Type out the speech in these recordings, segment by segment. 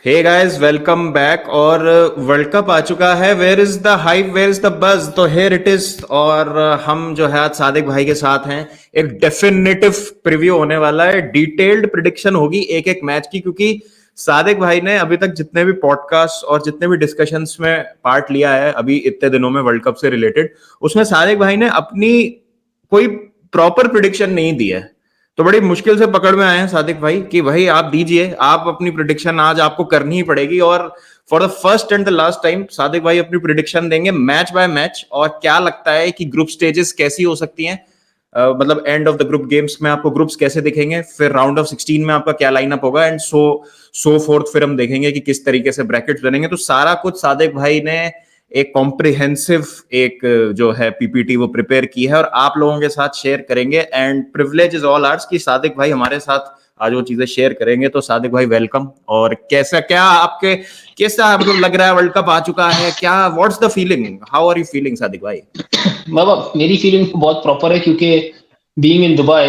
हे guys, welcome back. और world cup आ चुका है। Where is the hype, where is the buzz? तो हेयर इट इज। और हम जो है आज सादिक भाई के साथ हैं। एक डेफिनेटिव प्रीव्यू होने वाला है, डिटेल्ड प्रिडिक्शन होगी एक एक मैच की, क्योंकि सादिक भाई ने अभी तक जितने भी पॉडकास्ट और जितने भी डिस्कशंस में पार्ट लिया है अभी इतने दिनों में वर्ल्ड कप से रिलेटेड, उसमें सादिक भाई ने अपनी कोई प्रॉपर प्रिडिक्शन नहीं दी है। तो बड़ी मुश्किल से पकड़ में आए हैं सादिक भाई कि भाई आप दीजिए, आप अपनी प्रिडिक्शन आज आपको करनी ही पड़ेगी। और for the first and the last time Sadiq भाई अपनी प्रिडिक्शन देंगे मैच बाय मैच। और क्या लगता है कि ग्रुप स्टेजेस कैसी हो सकती हैं, मतलब and of the group games में आपको ग्रुप्स कैसे दिखेंगे, फिर राउंड ऑफ 16 में आपका क्या लाइनअप होगा, एंड सो फोर्थ। फिर हम देखेंगे कि किस तरीके से ब्रैकेट्स बनेंगे। तो सारा कुछ सादिक भाई ने एक कॉम्प्रिहेंसिव एक जो है पीपीटी वो प्रिपेयर की है और आप लोगों के साथ शेयर करेंगे। And privilege is all hours कि सादिक भाई हमारे साथ आज वो चीजें शेयर करेंगे। तो सादिक भाई वेलकम। और कैसा क्या आपके कैसा मतलब लग रहा है, वर्ल्ड कप आ चुका है, क्या what's the feeling, how are you feeling Sadiq भाई? बाबा मेरी फीलिंग तो बहुत प्रॉपर है क्योंकि बीइंग इन दुबई,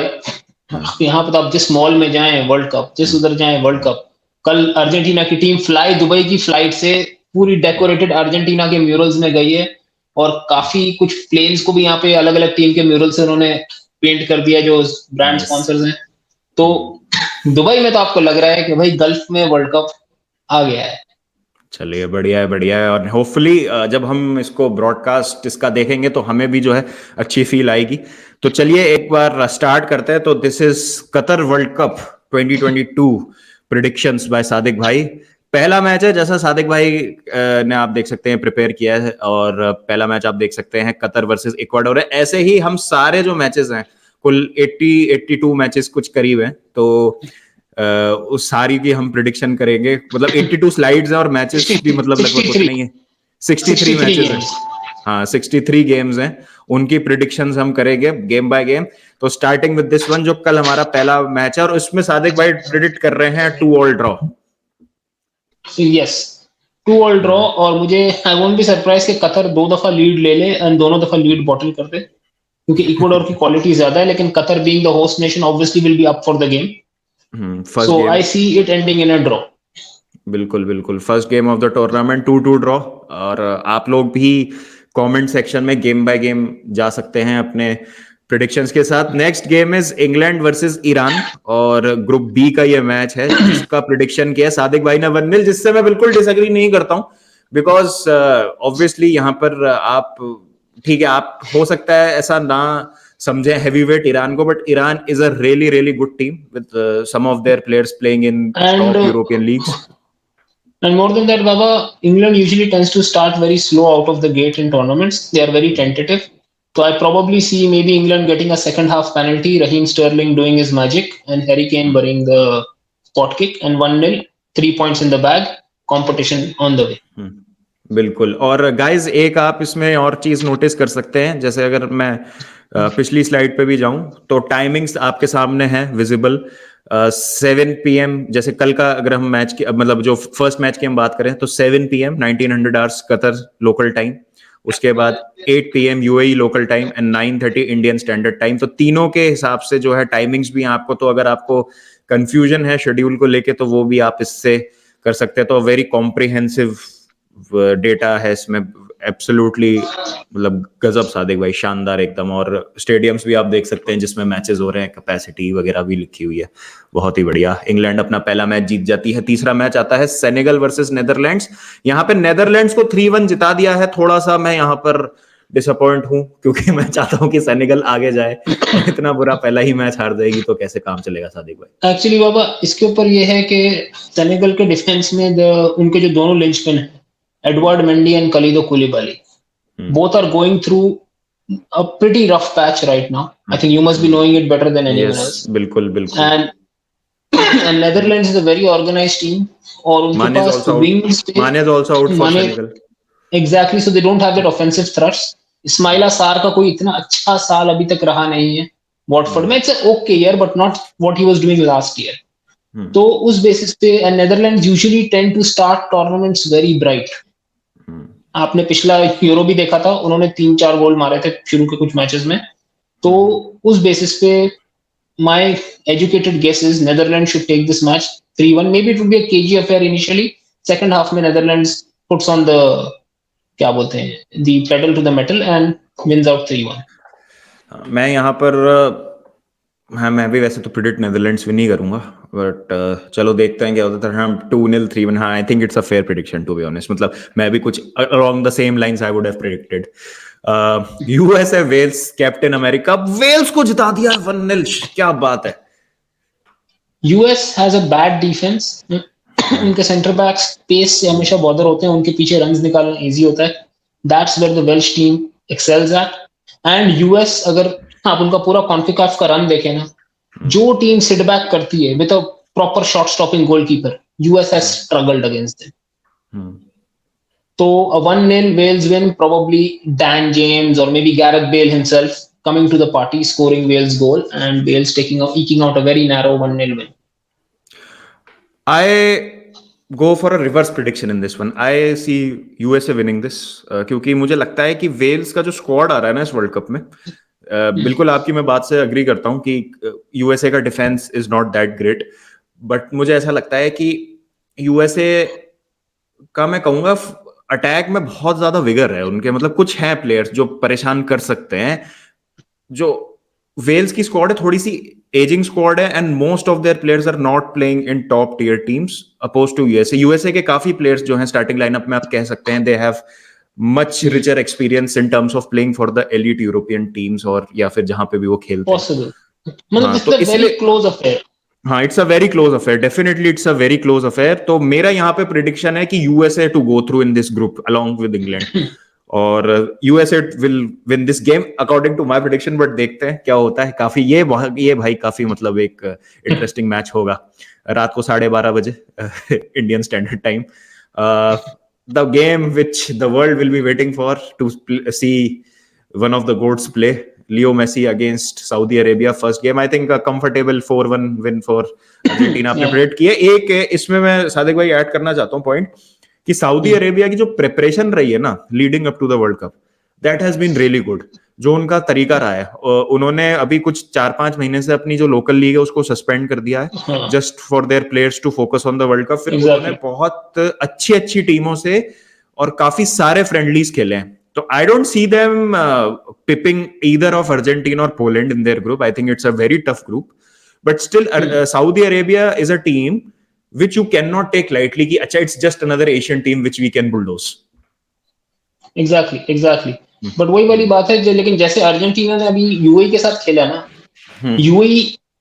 यहाँ पे तो आप जिस मॉल में जाएं वर्ल्ड कप, जिस उधर जाएं वर्ल्ड कप। कल अर्जेंटीना की टीम फ्लाई दुबई की फ्लाइट से पूरी डेकोरेटेड अर्जेंटीना के म्यूरल्स में गई है। और काफी कुछ प्लेन्स को भी यहाँ पे अलग अलग टीम के म्यूरल से उन्होंने पेंट कर दिया जो ब्रांड नाइस। स्पॉन्सर्स हैं। तो दुबई में तो आपको लग रहा है कि भाई गल्फ में वर्ल्ड कप आ गया है। चलिए, बढ़िया है, बढ़िया है। और होपफुली जब हम इसको ब्रॉडकास्ट इसका देखेंगे तो हमें भी जो है अच्छी फील आएगी। तो चलिए एक बार स्टार्ट करते हैं। तो this is Qatar world cup 2022 predictions by Sadiq भाई। पहला मैच है, जैसा सादिक भाई ने आप देख सकते हैं प्रिपेयर किया है। और पहला मैच आप देख सकते हैं कतर वर्सेस इक्वाडोर है। ऐसे ही हम सारे जो मैचेस हैं, कुल 82 मैचेस कुछ करीब हैं। तो उस सारी की हम प्रिडिक्शन करेंगे। मतलब 82 स्लाइड्स हैं और मैचेस भी मतलब लगभग सिक्सटी थ्री उतने ही है। 63 63 मैचेस हैं। गेम्स। हाँ, 63 गेम्स हैं। उनकी प्रिडिक्शंस हम करेंगे गेम बाय गेम। तो स्टार्टिंग विद दिस वन, जो कल हमारा पहला मैच है और उसमें सादिक भाई प्रिडिक्ट कर रहे हैं 2-2 ड्रॉ। Yes, 2-2 draw. और मुझे आई वोंट बी सरप्राइज कि कतर दो दफा लीड ले ले एंड दोनों दफा लीड बॉटल कर दे, क्योंकि इक्वाडोर की क्वालिटी ज्यादा है, लेकिन Qatar being the host nation obviously will be up for the game. First so game. I see it ending in a draw. बिल्कुल बिल्कुल, first game of the tournament 2-2 draw. और आप लोग भी कमेंट सेक्शन में गेम बाय गेम जा सकते हैं अपने प्रिडिक्शंस के साथ। Next game is England versus Iran, और ग्रुप बी का ये मैच है जिसका प्रिडिक्शन किया है सादिक भाई ने 1-0, जिससे मैं बिल्कुल डिसएग्री नहीं करता हूं। बिकॉज ऑब्वियसली यहाँ पर आप, ठीक है, आप हो सकता है ऐसा ना समझे हैवीवेट ईरान को, but Iran is a really really good team with some of their players playing in and top European leagues. and more than that, Baba, England usually tends to start very slow out of the gate in tournaments. They are very tentative. So I probably see maybe England getting a second half penalty, Raheem Sterling doing his magic, and Harry Kane burying the spot kick, and 1-0, 3 points in the bag, competition on the way. बिल्कुल। और guys एक आप इसमें और चीज notice कर सकते हैं, जैसे अगर मैं पिछली स्लाइड पे भी जाऊं तो टाइमिंग्स आपके सामने है विजिबल। 7 PM, जैसे कल का अगर हम मैच की मतलब जो फर्स्ट मैच की हम बात करें तो 7 PM 1900 hours Qatar local time. उसके बाद 8 PM UAE local time and 9:30 Indian standard time. तो तीनों के हिसाब से जो है टाइमिंग्स भी हैं आपको। तो अगर आपको कंफ्यूजन है शेड्यूल को लेके तो वो भी आप इससे कर सकते हैं। तो वेरी कॉम्प्रिहेंसिव डेटा है इसमें। एब्सोल्युटली मतलब गजब सादिक भाई, शानदार एकदम। और स्टेडियम्स भी आप देख सकते हैं जिसमें मैचेस हो रहे हैं, कैपेसिटी वगैरह भी लिखी हुई है। बहुत ही बढ़िया। इंग्लैंड अपना पहला मैच जीत जाती है। तीसरा मैच आता है सेनेगल वर्सेस नेदरलैंड्स। यहाँ पे नेदरलैंड्स को 3-1 जिता दिया है। थोड़ा सा मैं यहाँ पर डिसअपॉइंट हूं क्योंकि मैं चाहता हूं कि सेनेगल आगे जाए, और इतना बुरा पहला ही मैच हार जाएगी तो कैसे काम चलेगा सादिक भाई? एक्चुअली बाबा इसके ऊपर ये है कि सेनेगल के डिफेंस में उनके जो दोनों लिंचपिन हैं, Edward Mendy and Kalidou Koulibaly, both are going through a pretty rough patch right now. I think you must be knowing it better than anyone yes, else. बिल्कुल बिल्कुल। And Netherlands is a very organized team. और उनके Mane is pass also out. wings पे Mane is also out for माने Senegal. exactly, so they don't have that offensive thrust. Ismaila सार का कोई इतना अच्छा साल अभी तक रहा नहीं है वॉटफोर्ड में। It's okay year but not what he was doing last year. तो उस बेसिस पे Netherlands usually tend to start tournaments very bright. आपने पिछला यूरो भी देखा था, उन्होंने 3-4 गोल मारे थे शुरू के कुछ मैचेस में। तो उस बेसिस पे my educated guess is Netherland should take this match 3-1। Maybe it would be a cagey affair initially, second half में Netherlands puts on the क्या बोलते हैं the pedal to the metal and wins out 3-1. मैं यहाँ पर हाँ, मैं भी वैसे तो प्रिडिक्ट नेदरलैंड्स विन नहीं करूंगा, बट चलो देखते हैं क्या होता है. हम 2-0 3-1. हाँ, I think it's a fair prediction to be honest. मतलब मैं भी कुछ along the same lines I would have predicted. USA Wales, captain America, Wales को जिता दिया 1-0. क्या बात है. US has a bad defense. उनके सेंटर बैक्स पेस से हमेशा बॉदर होते हैं, उनके पीछे रन्स निकालना इजी होता है. That's where the Welsh team excels at. And US अगर आप उनका पूरा कॉन्फिकाफ का रन देखें ना, जो टीम सिट बैक करती है with a proper shot stopping goalkeeper, US has struggled against them. तो a 1-0 Wales win, probably Dan James or maybe Gareth Bale himself coming to the party, scoring Wales goal, and Wales eking out a very narrow 1-0 win. I go for a reverse prediction in this one. I see USA winning this, क्योंकि मुझे लगता है कि Wales का जो squad आ रहा है ना इस वर्ल्ड कप में, बिल्कुल आपकी मैं बात से अग्री करता हूं कि यूएसए का defence is not that great, but मुझे ऐसा लगता है कि यूएसए का मैं कहूंगा अटैक में बहुत ज्यादा विगर है उनके. मतलब कुछ हैं प्लेयर्स जो परेशान कर सकते हैं. जो वेल्स की स्क्वाड है थोड़ी सी एजिंग स्क्वाड है, and most of their players are not playing in top tier teams opposed to USA. USA के काफी प्लेयर्स जो हैं स्टार्टिंग लाइनअप में आप कह सकते हैं they have much richer experience in terms of playing for the elite European teams, और या फिर जहां पे भी वो खेलते हैं. मतलब तो इसलिए क्लोज अफेयर. हाँ, it's a very close affair. Definitely it's a very close affair. तो मेरा यहाँ पे प्रिडिक्शन है कि USA to go through in this group along with England, और USA will win this game according to my prediction. But देखते हैं क्या होता है. काफी ये भाई काफी मतलब एक इंटरेस्टिंग मैच होगा रात को 12:30 बजे Indian standard time. The game which the world will be waiting for to see one of the GOATs play, Leo Messi against Saudi Arabia. First game I think comfortable 4-1 win for Argentina आपने predict किया. एक इसमें मैं सादिक भाई add करना चाहता हूं point कि सऊदी अरेबिया की जो प्रिपरेशन रही है ना leading up to the world cup, that has been really good. जो उनका तरीका रहा है, उन्होंने अभी कुछ 4-5 महीने से अपनी जो लोकल लीग है उसको सस्पेंड कर दिया है just for their players to focus on the world cup. फिर उन्होंने बहुत अच्छी टीमों से और काफी सारे फ्रेंडलीज खेले हैं. तो I don't see them pipping either of Argentina और Poland in their group. I think it's a very tough group, but still Saudi Arabia is a team which you cannot take lightly कि अच्छा it's just another Asian team which we can bulldoze. Exactly. But वही वाली बात है. लेकिन जैसे Argentina ने अभी यूएई के साथ खेला ना, UAE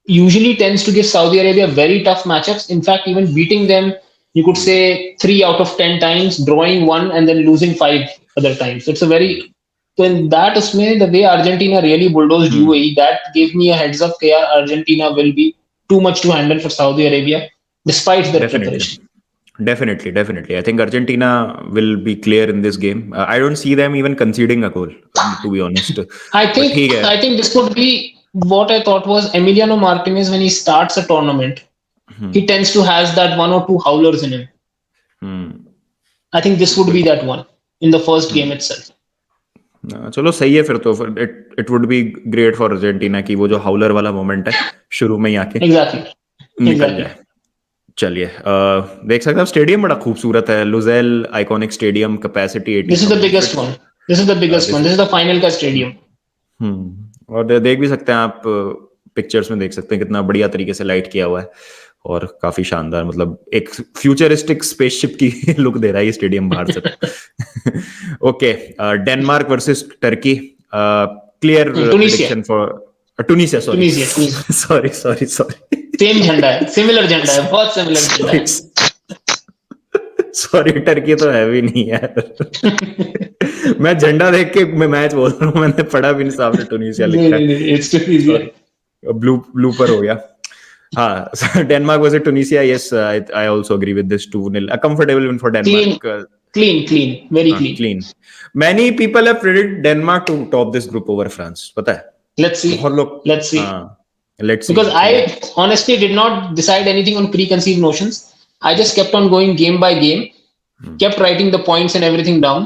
usually tends to give Saudi Arabia very tough matchups. In fact, even beating them, you could say 3 out of 10 times, drawing 1 and then losing 5 other times. So it's a very, so in that usme the way Argentina really bulldozed UAE, that gave me a heads up that Argentina will be too much to handle for Saudi Arabia. Despite their preparation. Definitely. I think Argentina will be clear in this game. I don't see them even conceding a goal, to be honest. I think this could be what I thought was Emiliano Martinez when he starts a tournament. He tends to has that 1 or 2 howlers in him. I think this would be that one in the first game itself. चलो सही है फिर तो. It would be great for Argentina कि वो जो howler वाला moment है शुरू में ही आके निकल जाए. चलिए देख सकते हैं स्टेडियम बड़ा खूबसूरत है. Lusail iconic stadium, capacity 80. This is the biggest one. This is the final का स्टेडियम. और देख भी सकते हैं आप पिक्चर्स में, देख सकते हैं कितना बढ़िया तरीके से लाइट किया हुआ है और काफी शानदार, मतलब एक फ्यूचरिस्टिक स्पेसशिप की लुक दे रहा है ये स्टेडियम बाहर से. Okay, Denmark versus Turkey. Clear prediction for Tunisia. Sorry same झंडा है, सिमिलर झंडा है, बहुत सिमिलर झंडा है. सॉरी, टर्की तो है भी नहीं यार. मैं झंडा देख के मैं मैच बोल रहा हूँ, मैंने पढ़ा भी नहीं सामने टुनीशिया लिखा है. ब्लू पर हो गया. हाँ, Denmark versus Tunisia. Yes, I also agree with this. 2-0 a comfortable win for Denmark. Clean, very clean. Many people have predicted Denmark to top this group over France. पता है? Let's see. Let's see. Because I honestly did not decide anything on preconceived notions. I just kept on going game by game, kept writing the points and everything down,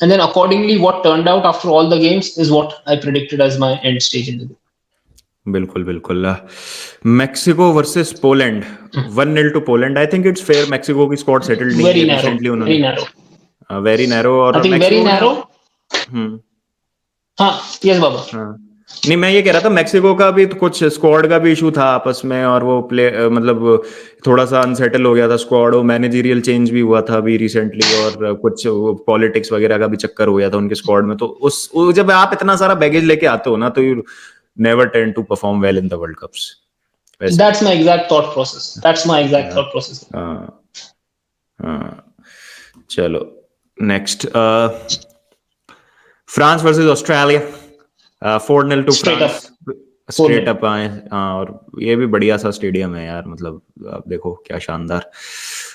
and then accordingly what turned out after all the games is what I predicted as my end stage in the group. बिल्कुल बिल्कुल। Mexico versus Poland, 1-0 to Poland. I think it's fair, Mexico की squad settled नहीं very है narrow, recently very उन्होंने, narrow, very narrow, I और think very Mexico ने, narrow. Hmm, हाँ, yes बाबा। हाँ। नहीं, मैं ये कह रहा था मैक्सिको का भी तो कुछ स्क्वाड का भी इशू था आपस में, और वो मतलब थोड़ा सा अनसेटल हो गया था स्क्वाड, वो मैनेजरियल चेंज भी हुआ था अभी रिसेंटली, और कुछ पॉलिटिक्स वगैरह का भी चक्कर हो गया था उनके स्क्वाड में। तो जब आप इतना सारा बैगेज लेके आते हो ना, तो you never tend to perform well in the World Cups, वैसे ही। That's my exact thought process, that's my exact हाँ, थॉट प्रोसेस। हाँ, हाँ। चलो, next, France versus Australia, 4-0 to straight France. Up, straight 4-0। Up आए, हाँ, और ये भी बढ़िया सा स्टेडियम है यार, मतलब आप देखो क्या शानदार,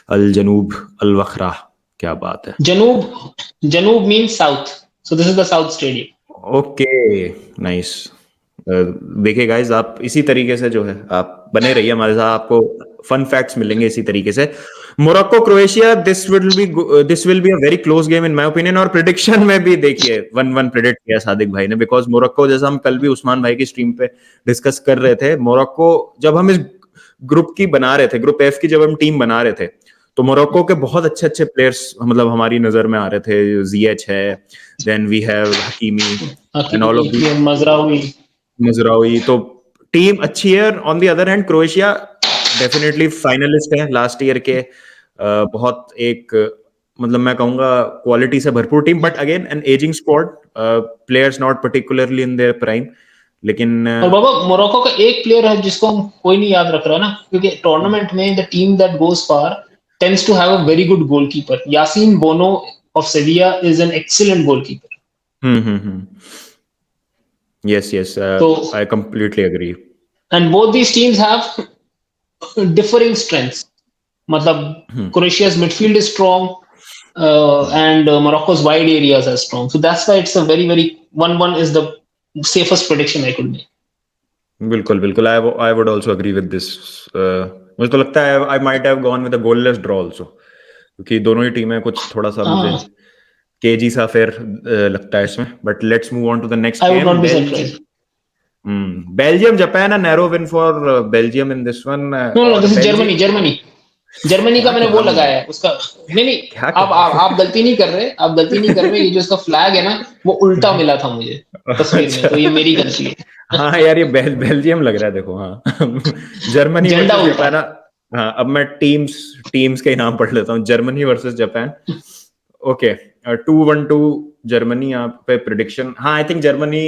अल जनूब अल वखरा, क्या बात है। जनूब, जनूब means south, so this is the south stadium. Okay, nice. देखिए गाइस, आप इसी तरीके से जो है आप बने रहिए हमारे साथ, आपको फन फैक्ट्स मिलेंगे इसी तरीके से। Morocco Croatia, this will be a very close game in my opinion, और प्रिडिक्शन में भी देखिए 1-1 प्रिडिक्ट किया सादिक भाई ने, बिकॉज मोरक्को, जैसा हम कल भी उस्मान भाई की स्ट्रीम पे डिस्कस कर रहे थे, मोरक्को, जब हम इस ग्रुप की बना रहे थे, ग्रुप एफ की जब हम टीम बना रहे थे, तो मोरक्को के बहुत अच्छे अच्छे प्लेयर्स मतलब हमारी नजर में आ रहे थे। जियच है, then we have Hakimi, and all of, Hakimi, Mazraoui. Mazraoui, तो टीम अच्छी है। On the other hand Croatia definitely finalist है लास्ट ईयर के, बहुत एक, मतलब मैं कहूंगा क्वालिटी से भरपूर team, but again an ageing squad, players not particularly in their prime, लेकिन और बाबा मोरक्को का एक प्लेयर है जिसको हम कोई नहीं याद रख रहा ना, क्योंकि टूर्नामेंट में the team that goes far tends to have a very good goalkeeper. Yassine Bounou of Sevilla is an excellent goalkeeper. Yes yes, तो I completely agree. And both these teams have differing strengths, मतलब क्रोएशिया's midfield is strong, and Morocco's wide areas are strong. So that's why it's a very, very 1-1 is the safest prediction I could make. बिल्कुल बिल्कुल, I would also agree with this. मुझे तो लगता है I might have gone with a goalless draw also, क्योंकि दोनों ही टीमें कुछ थोड़ा सा मुझे Uh, केजी सा फेयर लगता है इसमें। But let's move on to the next I would game, not be surprised. Belgium Japan, a narrow win for Belgium in this one, No, no, no, और this is Belgium, Germany, Germany. Germany का क्या मैंने कह वो रहा हूँ मैं, लगाया है उसका। नहीं नहीं, क्या कह आप गलती नहीं कर रहे, आप गलती नहीं कर रहे। ये जो इसका फ्लैग है ना, वो उल्टा मिला था मुझे तस्वीर में, अच्छा, तो ये मेरी गलती है। हाँ यार, ये बेल्जियम लग रहा है, देखो, हाँ। जर्मनी झंडा वर्सेस उल्टा। जापान। हाँ, अब मैं टीम्स टीम्स के नाम पढ़ लेता हूँ। Germany versus Japan, okay, 2-1 to Germany यहाँ पे प्रिडिक्शन। हाँ, आई थिंक जर्मनी,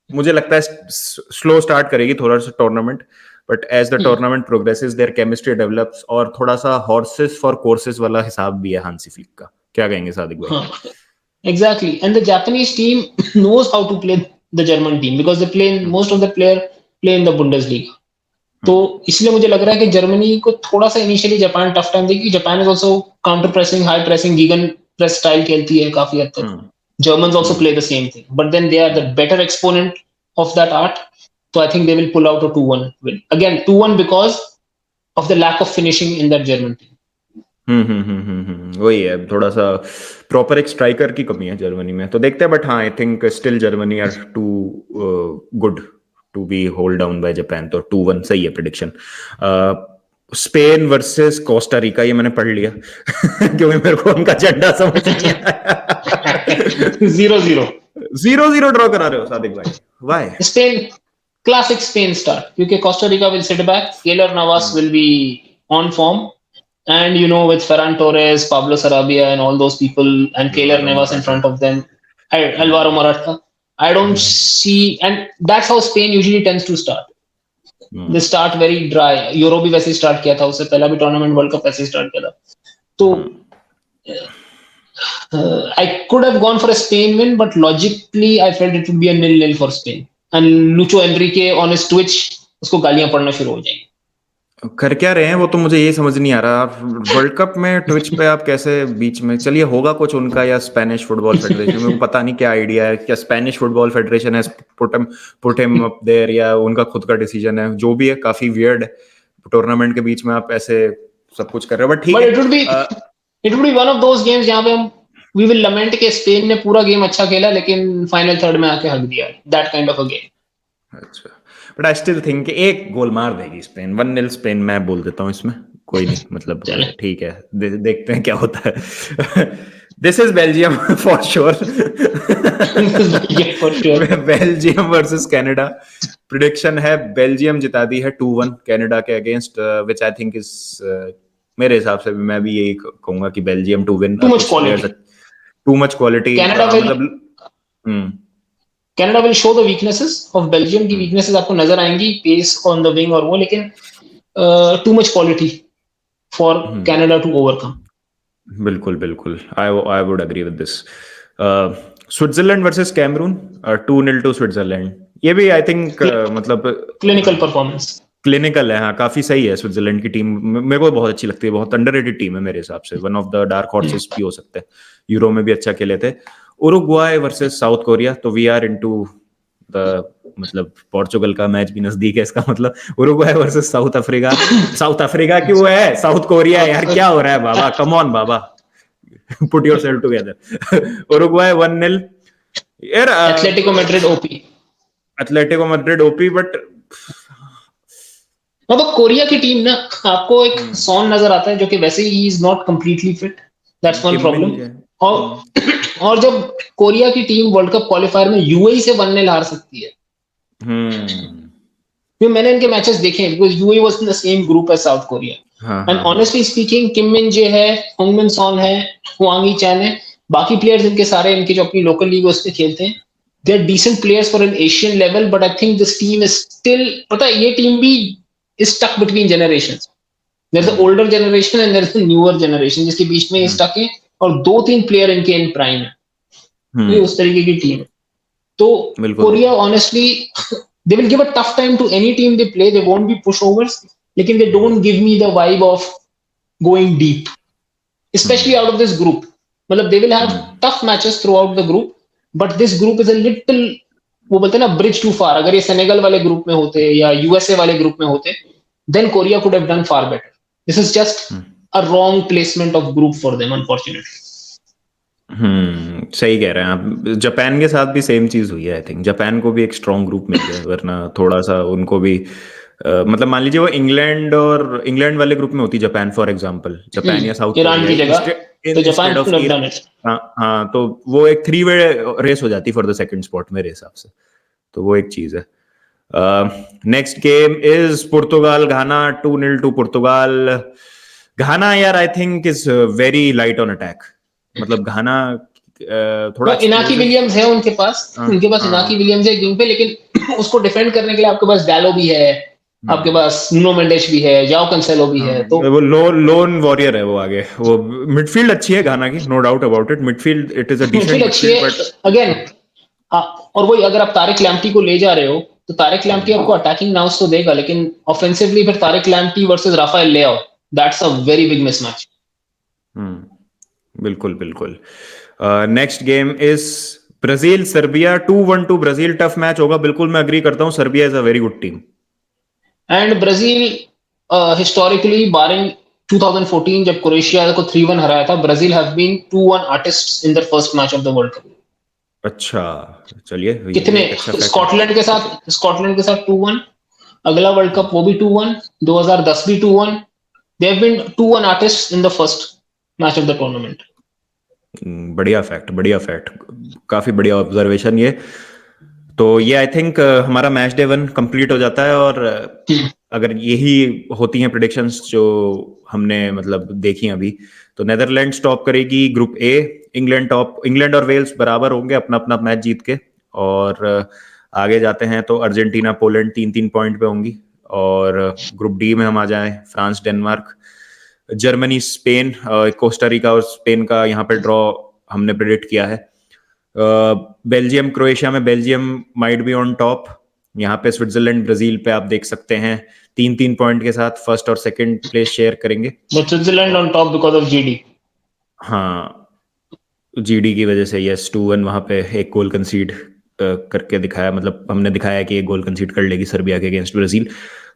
मुझे लगता है स्लो स्टार्ट करेगी थोड़ा सा tournament, but as the tournament progresses their chemistry develops, और थोड़ा सा हॉर्सेस फॉर कोर्सेस वाला हिसाब भी है हांसी फ्लिक का। क्या कहेंगे सादिक भाई? हाँ, exactly. And the Japanese team knows how to play the German team because they play in, most of the player play in the Bundesliga. तो इसलिए मुझे लग रहा है कि जर्मनी को थोड़ा सा इनिशियली जापान टफ टाइम देगी। Japan is also counter pressing, high pressing, gegen press style खेलती है काफी हद तक। Germans also play the same thing, but then they are the better exponent of that art. So I think they will pull out a 2-1 win. Again, 2-1 because of the lack of finishing in that German team. वही है, थोड़ा सा proper एक striker की कमी है Germany में, तो देखते हैं। बट हाँ, I think still Germany are too good to be hold down by Japan, तो 2-1 सही है prediction. Spain versus Costa Rica, ये मैंने पढ़ लिया क्योंकि मेरे को उनका झंडा समझ नहीं आया। 0-0. 0-0 ड्रॉ करा रहे हो सादिक भाई, Y? Spain, classic Spain start. Because Costa Rica will sit back. Keylor Navas will be on form. And you know, with Ferran Torres, Pablo Sarabia, and all those people, and Keylor Navas in front of them, Alvaro Morata, I don't see, and that's how Spain usually tends to start. They start very dry. Euro भी वैसे start किया था, उससे पहला भी tournament world cup वैसे start किया था। तो I could have gone for a Spain win, but logically I felt it would be a 0-0 for Spain. And Lucho Enrique on his Twitch, उसको गालियां पड़ना शुरू हो जाएंगी। कर क्या रहे हैं वो, तो मुझे ये समझ नहीं आ रहा। वर्ल्ड कप में ट्विच पे आप कैसे बीच में, चलिए होगा कुछ उनका, या स्पेनिश फुटबॉल फेडरेशन, मेरे को पता नहीं क्या आइडिया है, क्या स्पेनिश फुटबॉल फेडरेशन है पुट हिम अप देयर, या उनका खुद का डिसीजन है, जो भी है काफी वियर्ड है। टूर्नामेंट के बीच में आप ऐसे सब कुछ कर रहे हो, बट ठीक है। It would B one of those games जहां पे हम वी विल लमेंट के स्पेन ने पूरा गेम अच्छा खेला लेकिन फाइनल थर्ड में आके हक दिया, that kind of a game. अच्छा, बट आई स्टिल थिंक एक गोल मार देगी स्पेन, 1-0 स्पेन मैं बोल देता हूँ इसमें, कोई नहीं मतलब ठीक है, देखते हैं क्या होता है। This is Belgium for sure. for sure. Belgium versus Canada, prediction है बेल्जियम जिता दी है 2-1 कनाडा के against, which I think is, मेरे हिसाब से भी मैं भी यही कहूंगा कि Belgium to win. Too much quality मतलब Canada will show the weaknesses of Belgium की weaknesses आपको नजर आएंगी, pace on the wing और वो, लेकिन too much quality for Canada to overcome. बिल्कुल बिल्कुल, I would agree with this. Switzerland versus Cameroon, 2-0 to Switzerland, ये भी आई थिंक मतलब क्लिनिकल परफॉर्मेंस, क्लिनिकल है, हाँ काफी सही है स्विट्जरलैंड की टीम, मेरे को बहुत अच्छी लगती है, बहुत अंडररेटेड टीम है मेरे हिसाब से, one of the dark horses भी हो सकते हैं, यूरो में भी अच्छा खेले थे। उरुग्वाय वर्सेस साउथ कोरिया, तो वी आर इनटू द मतलब पोर्चुगल का मैच भी नजदीक है, इसका मतलब Uruguay versus South Africa. South Africa क्यों है, साउथ कोरिया यार, क्या हो रहा है बाबा, कम ऑन बाबा, पुट योरसेल्फ टुगेदर। उरुग्वाय 1-0 यार, Atletico Madrid OP, Atletico Madrid OP, but मतलब कोरिया की टीम ना, आपको एक सॉन नजर आता है जो कि वैसे he is not completely fit, that's one problem. और जब कोरिया की टीम वर्ल्ड कप क्वालिफायर में यूएई से 1-0 हार सकती है, क्योंकि मैंने इनके मैचेस देखे हैं, because UAE was in the same group as South Korea, and honestly speaking Kim Min Jae है, होंगमिन सॉन है, हुआंग ही चैन है, बाकी प्लेयर्स इनके सारे इनके जो अपनी लोकल लीग उसमें खेलते हैं, they are decent players for an Asian level, but I think this team is still, पता है ये टीम भी is stuck between generations. There's the older generation and there's the newer generation, जिसके बीच में ये stuck है, और 2-3 प्लेयर इनके इन प्राइम है, ये उस तरीके की टीम है। तो Korea honestly they will give a tough time to any team they play, they won't be pushovers, लेकिन they don't give me the vibe of going deep, especially out of this group. मतलब they will have tough matches throughout the group, but this group is a little, वो बोलते हैं ना bridge to फार, अगर ये Senegal वाले group में होते या यूएसए वाले ग्रुप में होते, then Korea could have done far better. This is just a wrong placement of group for them unfortunately. सही कह रहे हैं आप, जापान के साथ भी सेम चीज हुई है, आई थिंक जापान को भी एक स्ट्रॉन्ग ग्रुप मिल गया, वरना थोड़ा सा उनको भी मतलब मान लीजिए वो इंग्लैंड वाले ग्रुप में होती जापान फॉर एग्जांपल, जापान या साउथ ईरान की जगह तो Japan could have done it. हाँ, तो वो एक 3-वे रेस हो जाती फॉर द सेकंड स्पॉट मेरे हिसाब से, तो वो एक चीज है। Next game is Portugal Ghana, 2-0 to Portugal. Ghana यार I think is very light on attack, मतलब घाना थोड़ा इनाकी विलियम्स है उनके पास, इनाकी विलियम्स है गेम पे, लेकिन उसको डिफेंड करने के लिए आपके पास डालो भी है, आपके पास नुनो मेंडेस भी है, जाओ कैंसेलो भी है, तो वो लोन वॉरियर है वो आगे। वो मिडफील्ड अच्छी है घाना की, no doubt about it, midfield it is a decent midfield, but again और वही, अगर आप तारिक लैम्प्टी को ले जा रहे हो तो तारिक लैम्प्टी आपको अटैकिंग नाउस तो देगा, लेकिन ऑफेंसिवली फिर Tariq Lamptey versus Rafael Leao, that's a very big mismatch. बिल्कुल बिल्कुल। Next game is Brazil Serbia, 2-1 to Brazil, tough match होगा, बिल्कुल मैं अग्री करता हूं, Serbia is a very good team, and Brazil historically barring 2014 जब Croatia को 3-1 हराया था, Brazil have been 2-1 artists in their first match of the world cup. अच्छा चलिए, कितने स्कॉटलैंड के साथ 2-1, अगला वर्ल्ड कप वो भी 2-1, 2010 भी 2-1, they have been 2-1 artists in the first match of the tournament. बढ़िया फैक्ट, काफी बढ़िया ऑब्जर्वेशन ये। तो ये आई थिंक हमारा मैच डे 1 कंप्लीट हो जाता है, और अगर यही होती हैं प्रेडिक्शंस जो हमने मतलब देखी अभी, तो नेदरलैंड्स टॉप करेगी ग्रुप ए, इंग्लैंड और वेल्स बराबर होंगे अपना अपना मैच जीत के, और आगे जाते हैं तो अर्जेंटीना पोलैंड 3-3 पॉइंट पे होंगी, और ग्रुप डी में हम आ जाएं, France Denmark, Germany Spain, Costa Rica और स्पेन का यहाँ पे ड्रॉ हमने प्रेडिक्ट किया है। बेल्जियम क्रोएशिया में Belgium might be on top, यहाँ पे स्विट्जरलैंड ब्राजील पे आप देख सकते हैं 3-3 पॉइंट के साथ फर्स्ट और सेकंड प्लेस शेयर करेंगे, Switzerland on top because of GD. हाँ, जीडी की वजह से, यस, 2-1 वहां पे एक गोल कंसीड करके दिखाया, मतलब हमने दिखाया कि एक गोल कंसीड कर लेगी सर्बिया के अगेंस्ट ब्राजील।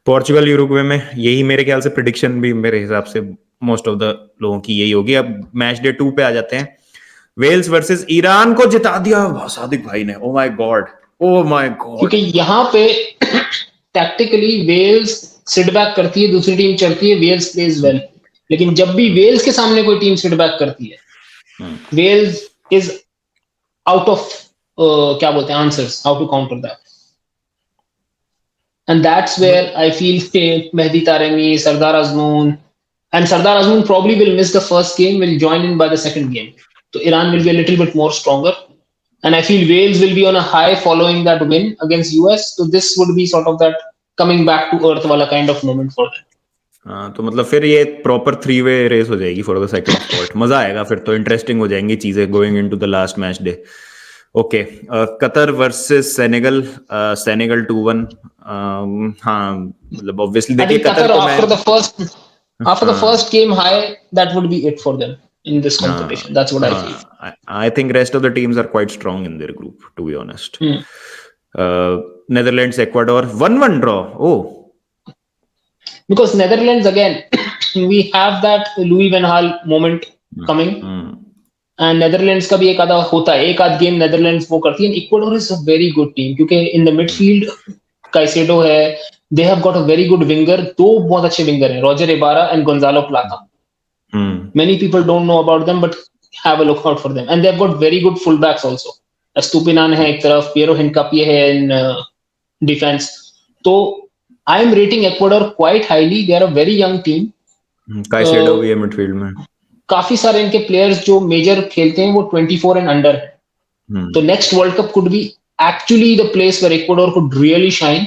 पोर्चुगल यूरुग्वे में, यही मेरे ख्याल से प्रेडिक्शन भी मेरे हिसाब से मोस्ट ऑफ द लोगों की यही होगी। अब मैच डे 2 पे आ जाते हैं, वेल्स वर्सेस ईरान को जिता दिया सादिक भाई ने, ओ माय गॉड। क्योंकि यहाँ पे टैक्टिकली वेल्स सिट बैक करती है, दूसरी टीम चलती है, वेल्स प्लेज वेल। लेकिन जब भी वेल्स के सामने कोई टीम सिट बैक करती है, वेल्स इज आउट ऑफ क्या बोलते हैं answers, how to counter that. And that's where I feel Mehdi Taremi, Sardar Azmoun, and Sardar Azmoun probably will miss the first game, will join in by the second game. So Iran will be a little bit more stronger. And I feel Wales will be on a high following that win against US. So this would be sort of that coming back to earth wala kind of moment for them. हाँ, तो मतलब फिर ये proper 3-वे race हो जाएगी for the second spot. मजा आएगा फिर, तो इंटरेस्टिंग हो जाएंगी चीजें going into the last match day. Okay, Qatar versus Senegal, Senegal 2-1। हाँ, मतलब ऑब्वियसली देखिए कतर को after the first game high, that would be it for them in this competition. That's what I feel. I think rest of the teams are quite strong in their group, to be honest. Netherlands, Ecuador, 1-1 draw. Oh, because Netherlands again, we have that Louis van Gaal moment coming. And Netherlands का भी एक आधा होता है, एक आध game Netherlands वो करती है। Ecuador is a very good team क्योंकि in the midfield Caicedo है, they have got a very good winger, दो बहुत अच्छे winger हैं, Roger Ibarra and Gonzalo Plata. Many people don't know about them, but have a look out for them. And they've got very good fullbacks also. Estupinan है एक तरफ, Piero Hincapié है in defense. तो I am rating Ecuador quite highly. They are a very young team. Caicedo भी है midfield में। काफी सारे इनके प्लेयर्स जो मेजर खेलते हैं वो 24 एंड अंडर है। तो next world cup could be actually the place where Ecuador could really shine,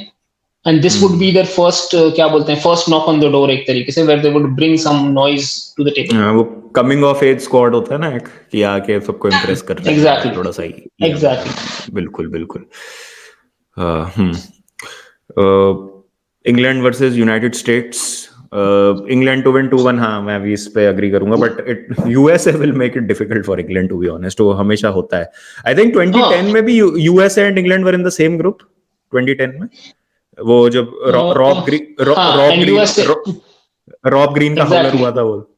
and this would be their first क्या बोलते हैं first knock on the door एक तरीके से, where they would bring some noise to the table. वो coming of age squad होता है ना एक, कि आके सबको इंप्रेस कर रहा है। एग्जैक्टली, थोड़ा सा ही एग्जैक्टली, बिल्कुल बिल्कुल। England versus United States, England to win 2-1। हाँ, मैं भी इस पे अग्री करूंगा, but USA will make it difficult for England to be honest. वो हमेशा होता है। आई थिंक 2010 में भी USA and England were in the same group. 2010 में वो जब रॉब ग्रीन का हॉलर हुआ था वो।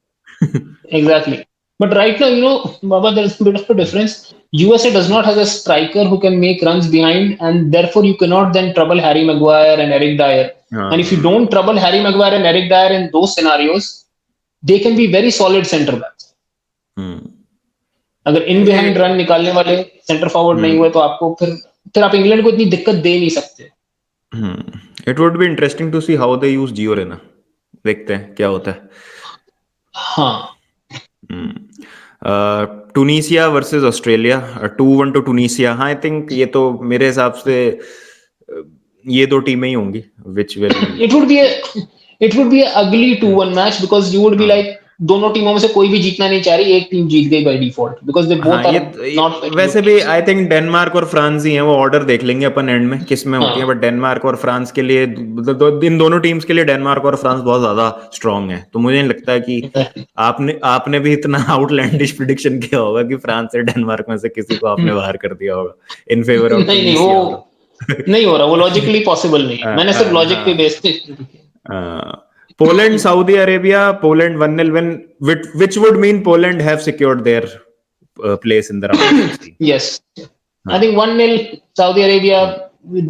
Exactly, but right now, you know, Baba, there's a bit of a difference. USA does not have a striker who can make runs behind, and therefore you cannot then trouble Harry Maguire and Eric Dyer. And if you don't trouble Harry Maguire and Eric Dyer in those scenarios, they can be very solid center backs. अगर in behind run निकालने वाले centre forward नहीं हुए तो आपको फिर आप England को इतनी दिक्कत दे नहीं सकते। It would be interesting to see how they use Gio Reyna. देखते हैं क्या होता है। हाँ। टूनिसिया वर्सेस ऑस्ट्रेलिया, 2-1 टू टूनिसिया। हाँ, आई थिंक ये तो मेरे हिसाब से ये दो टीमें ही होंगी which will it would be a ugly 2-1 match because you would be like दोनों टीमों में से कोई भी जीतना नहीं चाह रही, एक टीम जीत गई by default because they both are not। वैसे भी आई थिंक डेनमार्क और फ्रांस ही हैं, वो ऑर्डर देख लेंगे अपन एंड में किस में होती है, बट डेनमार्क और फ्रांस के लिए इन दोनों टीम्स के लिए डेनमार्क और फ्रांस बहुत ज्यादा स्ट्रांग है। तो मुझे नहीं लगता है कि आपने भी इतना आउटलैंडिश प्रेडिक्शन किया होगा कि फ्रांस से डेनमार्क में से किसी को आपने बाहर कर दिया होगा इन फेवर ऑफ। नहीं हो रहा, वो लॉजिकली पॉसिबल नहीं है। मैंने सिर्फ लॉजिक पे बेस पे Poland, Saudi Arabia, Poland 1-0 win, which would mean Poland have secured their place in the round of 16. Yes, I think 1-0 Saudi Arabia,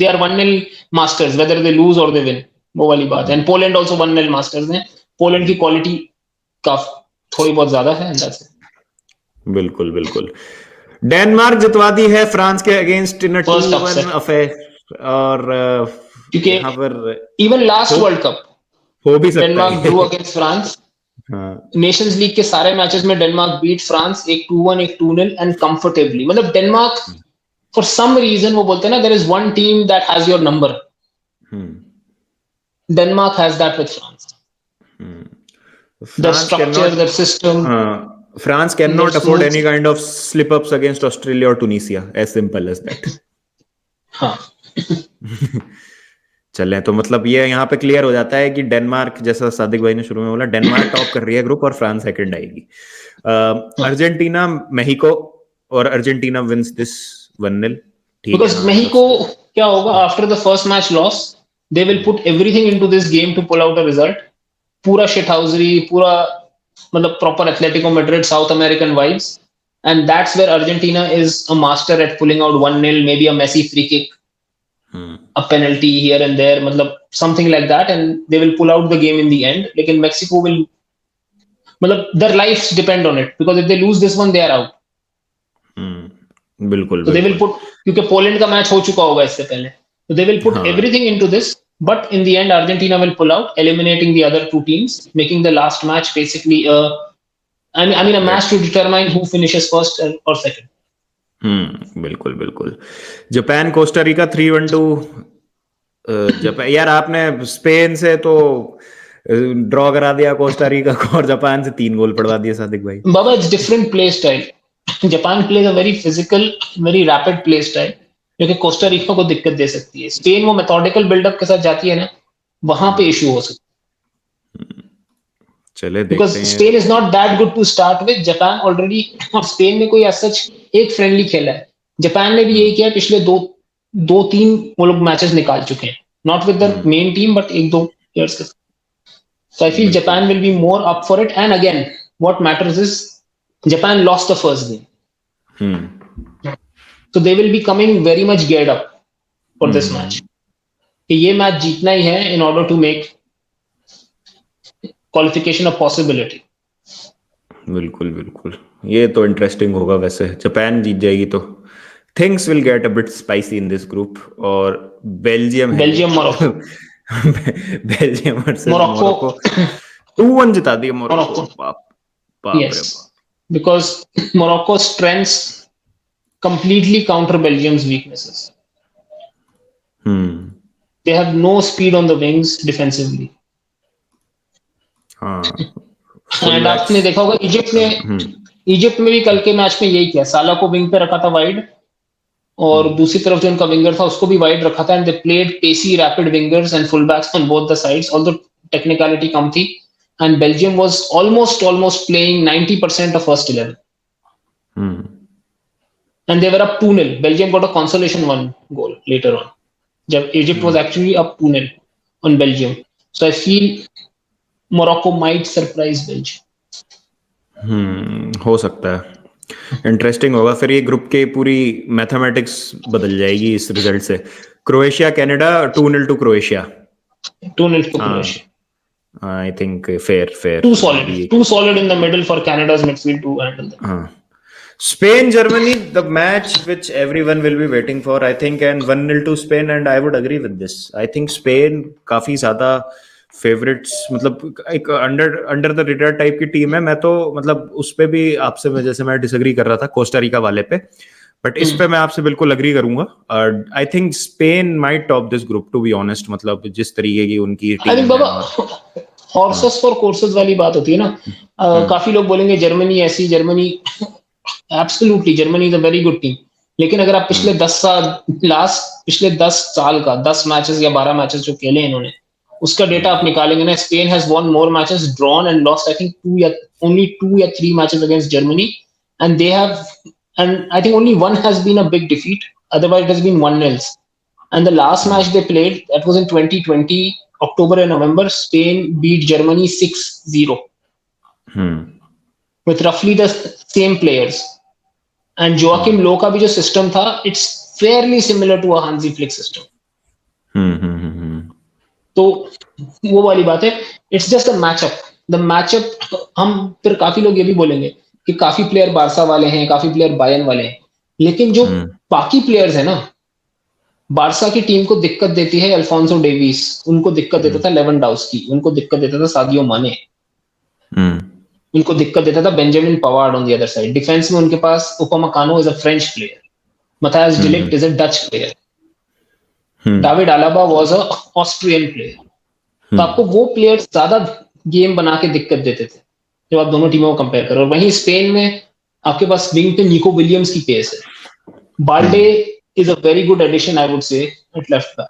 they are 1-0 masters whether they lose or they win, वो वाली बात है। And Poland also 1-0 masters हैं। Poland की quality थोड़ी बहुत ज्यादा है। बिल्कुल बिल्कुल। डेनमार्क जितवा दी है फ्रांस के अगेंस्ट इन 2-1 अफेयर, और क्योंकि यहाँ पर इवन लास्ट वर्ल्ड कप हो भी सकता है। Denmark Drew against France. Nations league के सारे मैचेस में डेनमार्क बीट फ्रांस, एक 2-1 एक 2-0 एंड कंफर्टेबली। मतलब डेनमार्क फॉर सम रीजन वो बोलते हैं ना, there is one team that has your number. Denmark has that with France. The structure, the system. France cannot afford any kind of slip ups against Australia or Tunisia, as simple as that. हाँ। चलें, तो मतलब ये यहाँ पे clear हो जाता है कि डेनमार्क, जैसा सादिक भाई ने शुरू में बोला, डेनमार्क टॉप कर रही है ग्रुप और फ्रांस सेकंड आएगी। अर्जेंटीना मेक्सिको, और Argentina wins this 1-0। Because Mexico क्या होगा after the first match loss, they will put everything into this game to pull out a result. पूरा शिटहाउसरी, पूरा मतलब proper Atletico Madrid South American vibes, and that's where Argentina is a master at pulling out 1-0, maybe a Messi free kick. a penalty here and there, मतलब something like that, and they will pull out the game in the end. लेकिन Mexico will, मतलब their lives depend on it, because if they lose this one, they are out. बिल्कुल So they will बिल्कुल. put, क्योंकि Poland का match हो चुका होगा इससे पहले, so they will put हाँ. everything into this. But in the end, Argentina will pull out, eliminating the other two teams, making the last match basically I mean a match to determine who finishes first or second. बिल्कुल बिल्कुल. Japan Costa Rica 3-1 Japan. यार आपने Spain से तो draw करा दिया Costa Rica को, और जापान से 3 गोल पड़वा दिए सादिक भाई. Baba, it's different play style. Japan plays a very physical, very rapid play style, जो कि कोस्टा रिका को दिक्कत दे सकती है. स्पेन वो मेथोडिकल बिल्डअप के साथ जाती है ना, वहां पे इशू हो सकता है. चले Because देखते हैं. Spain is not that good to start with. Japan already, और स्पेन में कोई as such एक फ्रेंडली खेला है. जापान ने भी यही किया, पिछले दो तीन वो लोग मैचेस निकाल चुके हैं, not with the main team but एक दो प्लेयर्स के साथ. So I feel Japan will be more up for it. And again, what matters is Japan lost the first game. So they will be coming very much geared up for this match. कि ये match जीतना ही है in order to make qualification a possibility. बिल्कुल बिल्कुल. ये तो interesting होगा. वैसे जापान जीत जाएगी तो things will get a bit spicy in this group. और Belgium Morocco Belgium versus Morocco 2-1 जिता दिया मोरक्को. बाप रे बाप. Because Morocco's strengths completely counter Belgium's weaknesses. They have no speed on the wings defensively. And आपने देखा होगा Egypt में भी कल के मैच में यही किया. साला को विंग पे रखा था वाइड, और दूसरी तरफ जो उनका विंगर था उसको भी वाइड रखा था. And they played pacy rapid wingers and full backs on both the sides, although technicality कम थी. And Belgium was almost playing 90% of first 11. And they were up 2-0. Belgium got a consolation 1 goal later on. जब Egypt was actually up 2-0 on Belgium. So I feel Morocco might surprise Belgium. हो सकता है. Interesting होगा. फिर ये group के पूरी mathematics बदल जाएगी इस रिजल्ट से. Croatia Canada 2-0 to Croatia. 2-0 to Croatia. I think fair. Too solid in the middle for Canada's midfield to handle them. Spain Germany, the match which everyone will be waiting for, I think, and 1-0 to Spain, and I would agree with this. I think Spain काफी ज्यादा favourites, मतलब एक under the raider type की team है. मैं तो मतलब उस पे भी आपसे जैसे मैं डिसएग्री कर रहा था कोस्टा रिका वाले पे, बट इस पे मैं आपसे बिल्कुल अग्री करूंगा. I think Spain might top this group, to be honest. मतलब जिस तरीके की उनकी टीम है. हॉर्सेस फॉर कोर्सेस वाली बात होती है ना. काफी लोग बोलेंगे जर्मनी ऐसी, Germany absolutely Germany is a very good team. लेकिन अगर आप पिछले 10 साल का 10 मैचेस या 12 मैचेस जो खेले इन्होंने, उसका डेटा आप निकालेंगे ना, Spain has won more matches, drawn and lost I think 2 या 3 matches against Germany. And they have, and I think only one has been a big defeat. Otherwise, it has been 1-0. And the last match they played, that was in 2020, October and November. Spain beat Germany 6-0 with roughly the same players. And Joachim Low का भी जो system था, it's fairly similar to a Hansi Flick system. तो वो वाली बात है. It's just a matchup. The matchup, हम फिर काफी लोग ये भी बोलेंगे कि काफी प्लेयर बारसा वाले हैं, काफी प्लेयर बायर्न वाले हैं, लेकिन जो बाकी प्लेयर्स है ना, बारसा की टीम को दिक्कत देती है अल्फोंसो डेविस, उनको दिक्कत देता था लेवेंडोव्स्की, उनको दिक्कत देता था सादियो माने, उनको दिक्कत देता था Benjamin Pavard on the other side. Defence में उनके पास Upamecano is a French player, Matthijs de Ligt is a Dutch player, David Alaba was a Austrian player. तो आपको वो प्लेयर ज्यादा गेम बना के दिक्कत देते थे जब आप दोनों टीमों को कंपेयर करो. और वहीं स्पेन में आपके पास विंग पे निको विलियम्स की पेस है. Balde is a very good addition I would say at left back.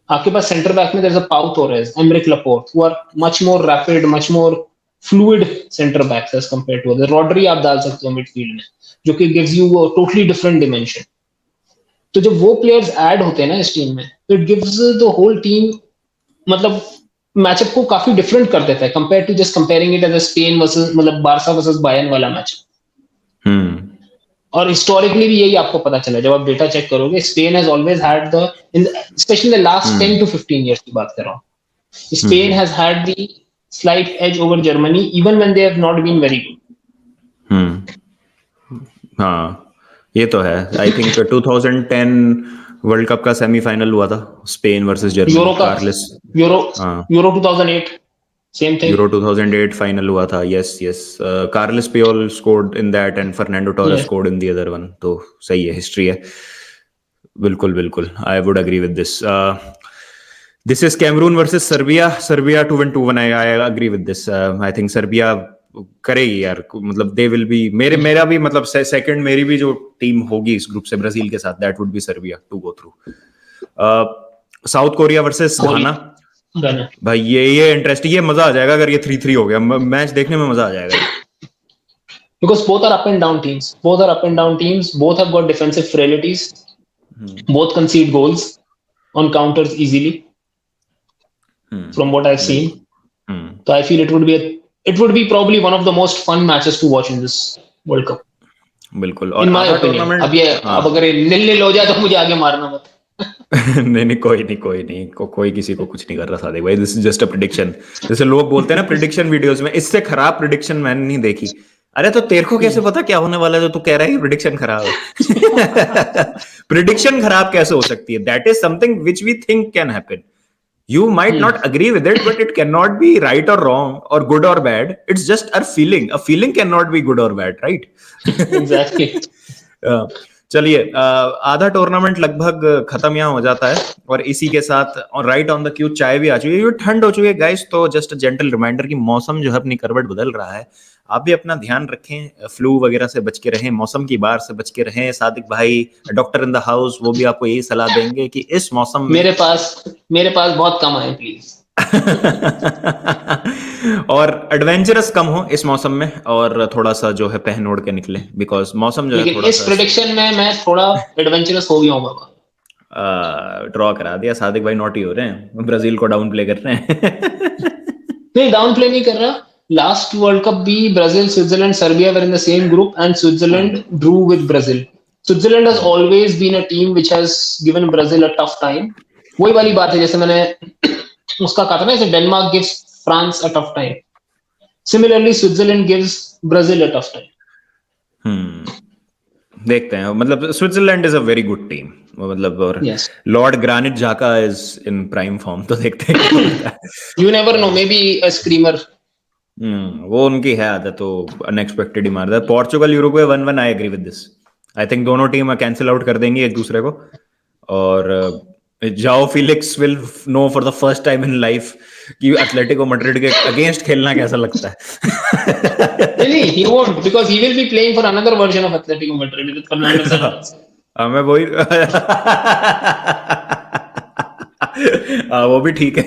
आपके पास सेंटर बैक में there is a Pau Torres, Aymeric Laporte, who are much more rapid, much more fluid centre backs as compare to other. Rodri आप डाल सकते हो midfield में, जो कि gives you a totally different dimension. तो जब वो प्लेयर्स ऐड होते हैं ना इस टीम में, तो it gives the whole team, मतलब मैचअप को काफी डिफरेंट कर देता है compare to just comparing it as a Spain versus, मतलब बारसा वर्सेस बायर्न वाला मैच. और हिस्टोरिकली भी यही आपको पता चला जब आप डेटा चेक करोगे, Spain has always had the, specially the last 10 to 15 years की बात कर रहा हूँ, Spain has had the slight edge over Germany even when they have not been very good. हाँ ये तो है। आई थिंक 2010 वर्ल्ड कप का सेमीफाइनल हुआ था, स्पेन वर्सेस जर्मनी, यूरो का, Carles. Euro 2008 same thing, Euro 2008 final हुआ था, yes yes, Carles Puyol scored in that and Fernando Torres scored in the other one. तो सही है, हिस्ट्री है, बिल्कुल बिल्कुल, I would agree with this. This is Cameroon versus Serbia, Serbia 2-1 I agree with this. I think Serbia करेगी यार, मतलब they will be, मेरा भी मतलब सेकंड मेरी भी जो टीम होगी इस ग्रुप से ब्राजील के साथ, that would be Serbia to go through. South Korea versus Ghana, भाई ये इंटरेस्टिंग, ये मजा आ जाएगा अगर ये 3-3 हो गया, मैच देखने में मजा आ जाएगा। Because both are up and down teams. Both are up and down teams. Both have got defensive frailties. Both concede goals on counters easily. From what I've seen, so I feel it would be probably one of the most fun matches to watch in this World Cup. बिल्कुल। In my opinion, अब अगर nil-nil हो जाए तो मुझे आगे मारना मत। नहीं कोई नहीं, कोई किसी को कुछ नहीं कर रहा सादिक भाई, this is just a prediction. जैसे लोग बोलते हैं ना प्रेडिक्शन वीडियोस में, इससे खराब प्रेडिक्शन मैंने नहीं देखी। अरे तो तेरे को कैसे पता क्या होने वाला है जो तू कह रहा है प्रेडिक्शन खराब है? प्रेडिक्शन खराब कैसे हो सकती है? That is something which we think can happen. You might not agree with it, but it cannot be right or wrong or good or bad. It's just a feeling. A feeling cannot be good or bad, right? Exactly. चलिए, आधा tournament लगभग खत्म यहाँ हो जाता है और इसी के साथ राइट ऑन द क्यू चाय भी आ चुकी है, ठंड हो चुकी है गाइस। तो जस्ट जेंटल रिमाइंडर कि मौसम जो है अपनी करवट बदल रहा है, आप भी अपना ध्यान रखें, फ्लू वगैरह से बच के रहें, मौसम की बाढ़ से बच के रहें। सादिक भाई डॉक्टर इन द हाउस, वो भी आपको यही सलाह देंगे कि इस मौसम में मेरे पास बहुत कम है प्लीज। और एडवेंचरस कम हो इस मौसम में, और थोड़ा सा जो है पहन ओढ़ के निकले, बिकॉज मौसम जो है थोड़ा इस प्रेडिक्शन में मैं थोड़ा एडवेंचरस हो गया हूँ बाबा। ड्रॉ करा दिया, सादिक भाई नॉटी हो रहे हैं, ब्राजील को डाउन प्ले कर रहे हैं। नहीं, डाउन प्ले नहीं कर रहा। लास्ट वर्ल्ड कप भी Brazil, Switzerland, Serbia were in the same group and Switzerland drew with Brazil. Switzerland has always been a team which has given Brazil a tough time. वही वाली बात है जैसे मैंने उसका कहा था ना, जैसे Denmark gives France a tough time, similarly Switzerland gives Brazil a tough time. देखते हैं, मतलब Switzerland is a very good team, मतलब, और लॉर्ड ग्रानिट जाका इज इन प्राइम फॉर्म, तो देखते हैं। You never know, may be a screamer. वो उनकी है आदत, तो अनएक्सपेक्टेड ही मार देता है। Portugal Uruguay 1-1, I agree with this. I think दोनों टीम कैंसिल आउट कर देंगी एक दूसरे को, और Joao Felix will know for the first time in life कि एटलेटिको मैड्रिड के अगेंस्ट खेलना कैसा लगता है। नहीं, he won't, because he will be playing for another version of Atletico Madrid with Fernando Santos. मैं वही वो भी ठीक है।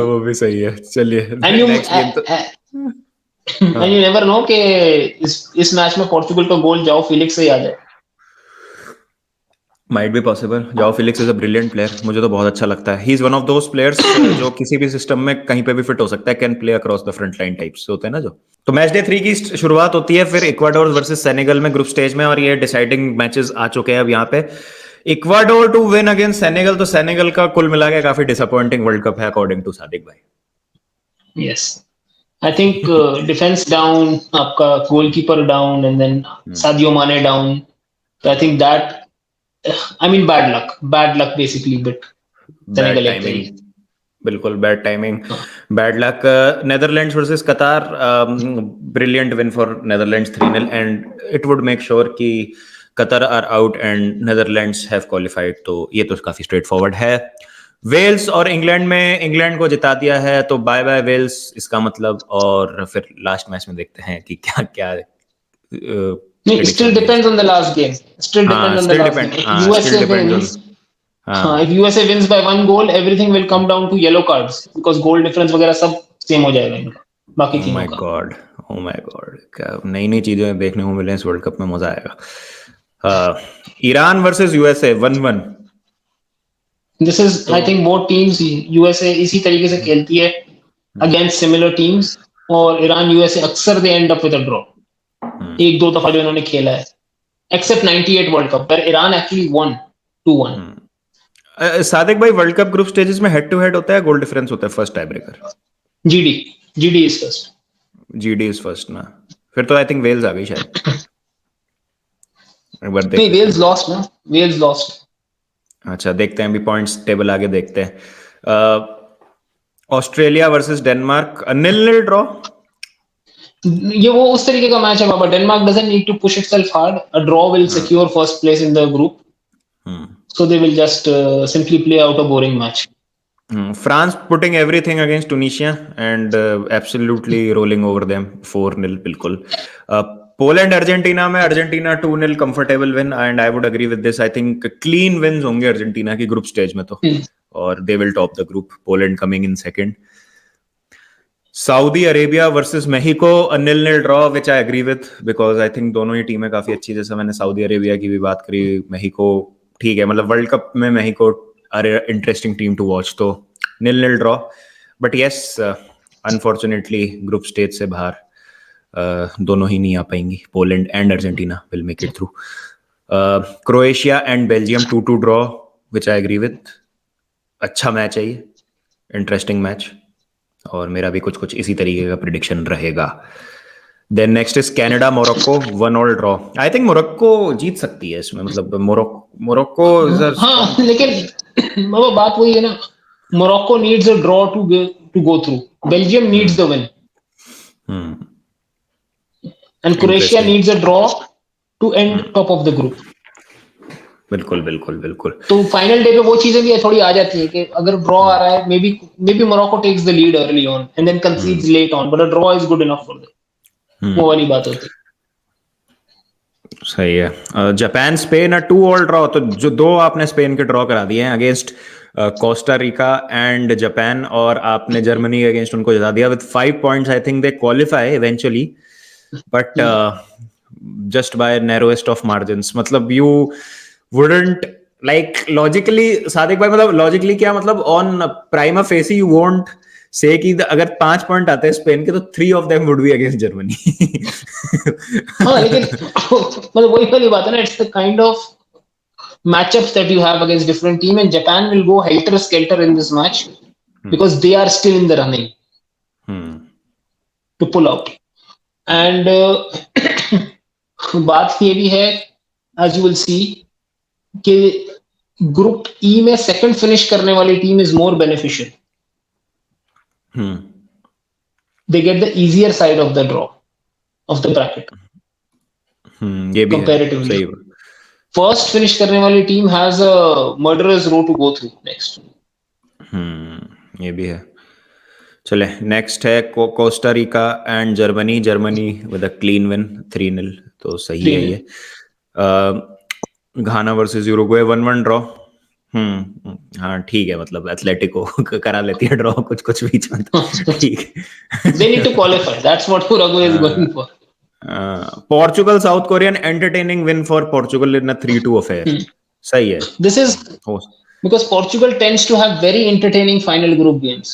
वो भी सही है। चलिए, and you never know कि इस मैच में पोर्चुगल का गोल जाओ फिलिक्स से ही आ जाए। Might be possible. जाओ Felix is a brilliant player, मुझे तो बहुत अच्छा लगता है। He is one of those players जो किसी भी सिस्टम में कहीं पे भी फिट हो सकता है, can play across the front line types होते हैं ना जो। तो मैच डे 3 की शुरुआत होती है फिर इक्वाडोर वर्सेस सेनेगल में ग्रुप स्टेज में, और ये डिसाइडिंग मैचेस आ चुके हैं अब यहाँ पे। Ecuador to win against Senegal, तो सेनेगल का कुल मिला के काफी डिसअपॉइंटिंग वर्ल्ड कप है अकॉर्डिंग टू सादिक भाई। Yes, I think defence down, आपका goalkeeper down, and then Sadio Mane down, तो I think that, I mean bad luck basically, but bad timing, बिल्कुल bad timing, bad luck. Netherlands versus Qatar, brilliant win for Netherlands 3-0, and it would make sure कि Qatar are out and Netherlands have qualified, तो ये तो काफी straight forward है। Wales और England में England को जिता दिया है, तो बाय बाय वेल्स इसका मतलब, और फिर लास्ट मैच में देखते हैं कि क्या क्या। It still depends on the last game. Still depends on the last game. If USA wins, if USA wins by 1 goal, everything will come down to yellow cards, because goal difference वगैरह सब same हो जाएगा इनका बाकी टीमों का। Oh my God, क्या नई नई चीजें देखने को मिले इस वर्ल्ड कप में, मजा आएगा। Iran versus USA 1-1। This is, I think, both teams, USA इसी तरीके से खेलती है against similar teams, और ईरान USA अक्सर they end up with a draw. एक दो दफा जो इन्होंने खेला है, एक्सेप्ट 98 वर्ल्ड कप पर ईरान एक्चुअली won 2-1. सादिक भाई, वर्ल्ड कप ग्रुप स्टेजेस में हेड टू हेड होता है, गोल डिफरेंस होता है, first tie breaker? GD GD is first. GD is first ना? फिर तो आई थिंक वेल्स आ गई शायद, एक बार देख नहीं, लेते वेल्स लॉस्ट ना, वेल्स लॉस्ट. हैं। अच्छा, देखते हैं अभी पॉइंट्स टेबल आगे देखते हैं। Australia versus Denmark, nil nil draw. ये वो उस तरीके का मैच है बाबा. Denmark doesn't need to push itself hard. A draw will secure first place in the group, so they will just simply play out a boring match. France putting everything against Tunisia and absolutely rolling over them 4-0 बिल्कुल. Poland Argentina में Argentina 2-0 comfortable win, and I would agree with this. I think clean wins होंगे Argentina की group stage में तो, और they will top the group. Poland coming in second. Saudi Arabia versus Mexico, a 0-0 draw which I agree with, because I think दोनों ही टीमें काफी अच्छी. जैसे मैंने सऊदी अरेबिया की भी बात करी, मेक्सिको ठीक है, मतलब वर्ल्ड कप में Mexico are interesting team to watch, तो 0-0 draw. But yes, unfortunately group stage से बाहर दोनों ही नहीं आ पाएंगी. Poland and Argentina will make it through. Croatia and Belgium 2-2 draw which I agree with. अच्छा मैच है ये, इंटरेस्टिंग मैच, और मेरा भी कुछ कुछ इसी तरीके का प्रिडिक्शन रहेगा. Then next is Canada Morocco, 1-1 draw. I think Morocco जीत सकती है इसमें, मतलब मोरक्को हाँ, लेकिन वो बात वही है ना, Morocco needs a draw to go through. Belgium needs the win, and Croatia needs a draw to end top of the group. बिल्कुल बिल्कुल बिल्कुल. तो फाइनल डे पे वो चीजें भी थोड़ी आ जाती है कि अगर ड्रॉ आ रहा है, maybe Morocco takes the lead early on and then concedes late on, but a draw is good enough for them. वो वाली बात होती है. सही है. Japan Spain 2-2 draw. तो जो दो आपने स्पेन के ड्रॉ करा दिए हैं against Costa Rica and Japan, और आपने जर्मनी के अगेंस्ट उनको जिता दिया with 5 points. I think they qualify eventually, but just by narrowest of margins. मतलब you wouldn't like logically, Sadiq भाई, मतलब लॉजिकली क्या, मतलब on prima facie you won't say कि अगर 5 पॉइंट आते हैं स्पेन के, तो 3 of them would be against Germany. हाँ, लेकिन मतलब वही वाली बात है ना, it's the kind of matchups that you have against different team, and Japan will go helter skelter in this match because they are still in the running to pull out. And बात ये भी है, as you will see, कि group ई में second finish करने वाली team is more beneficial. They get the easier side of the draw of the bracket. ये भी comparatively. है, सही. फर्स्ट फिनिश करने वाली team has a murderers row to go through next. ये भी है. चले, नेक्स्ट है Costa Rica and Germany. Germany with a clean win 3-0, तो सही है ये. Ghana versus Uruguay 1-1 draw. हाँ ठीक है, मतलब एथलेटिको करा लेती है ड्रॉ कुछ कुछ बीच में, ठीक. They need to qualify. That's what Uruguay is going for. Portugal South Korean entertaining win for Portugal in a 3-2 affair. सही है. This is because Portugal tends to have very entertaining final group games.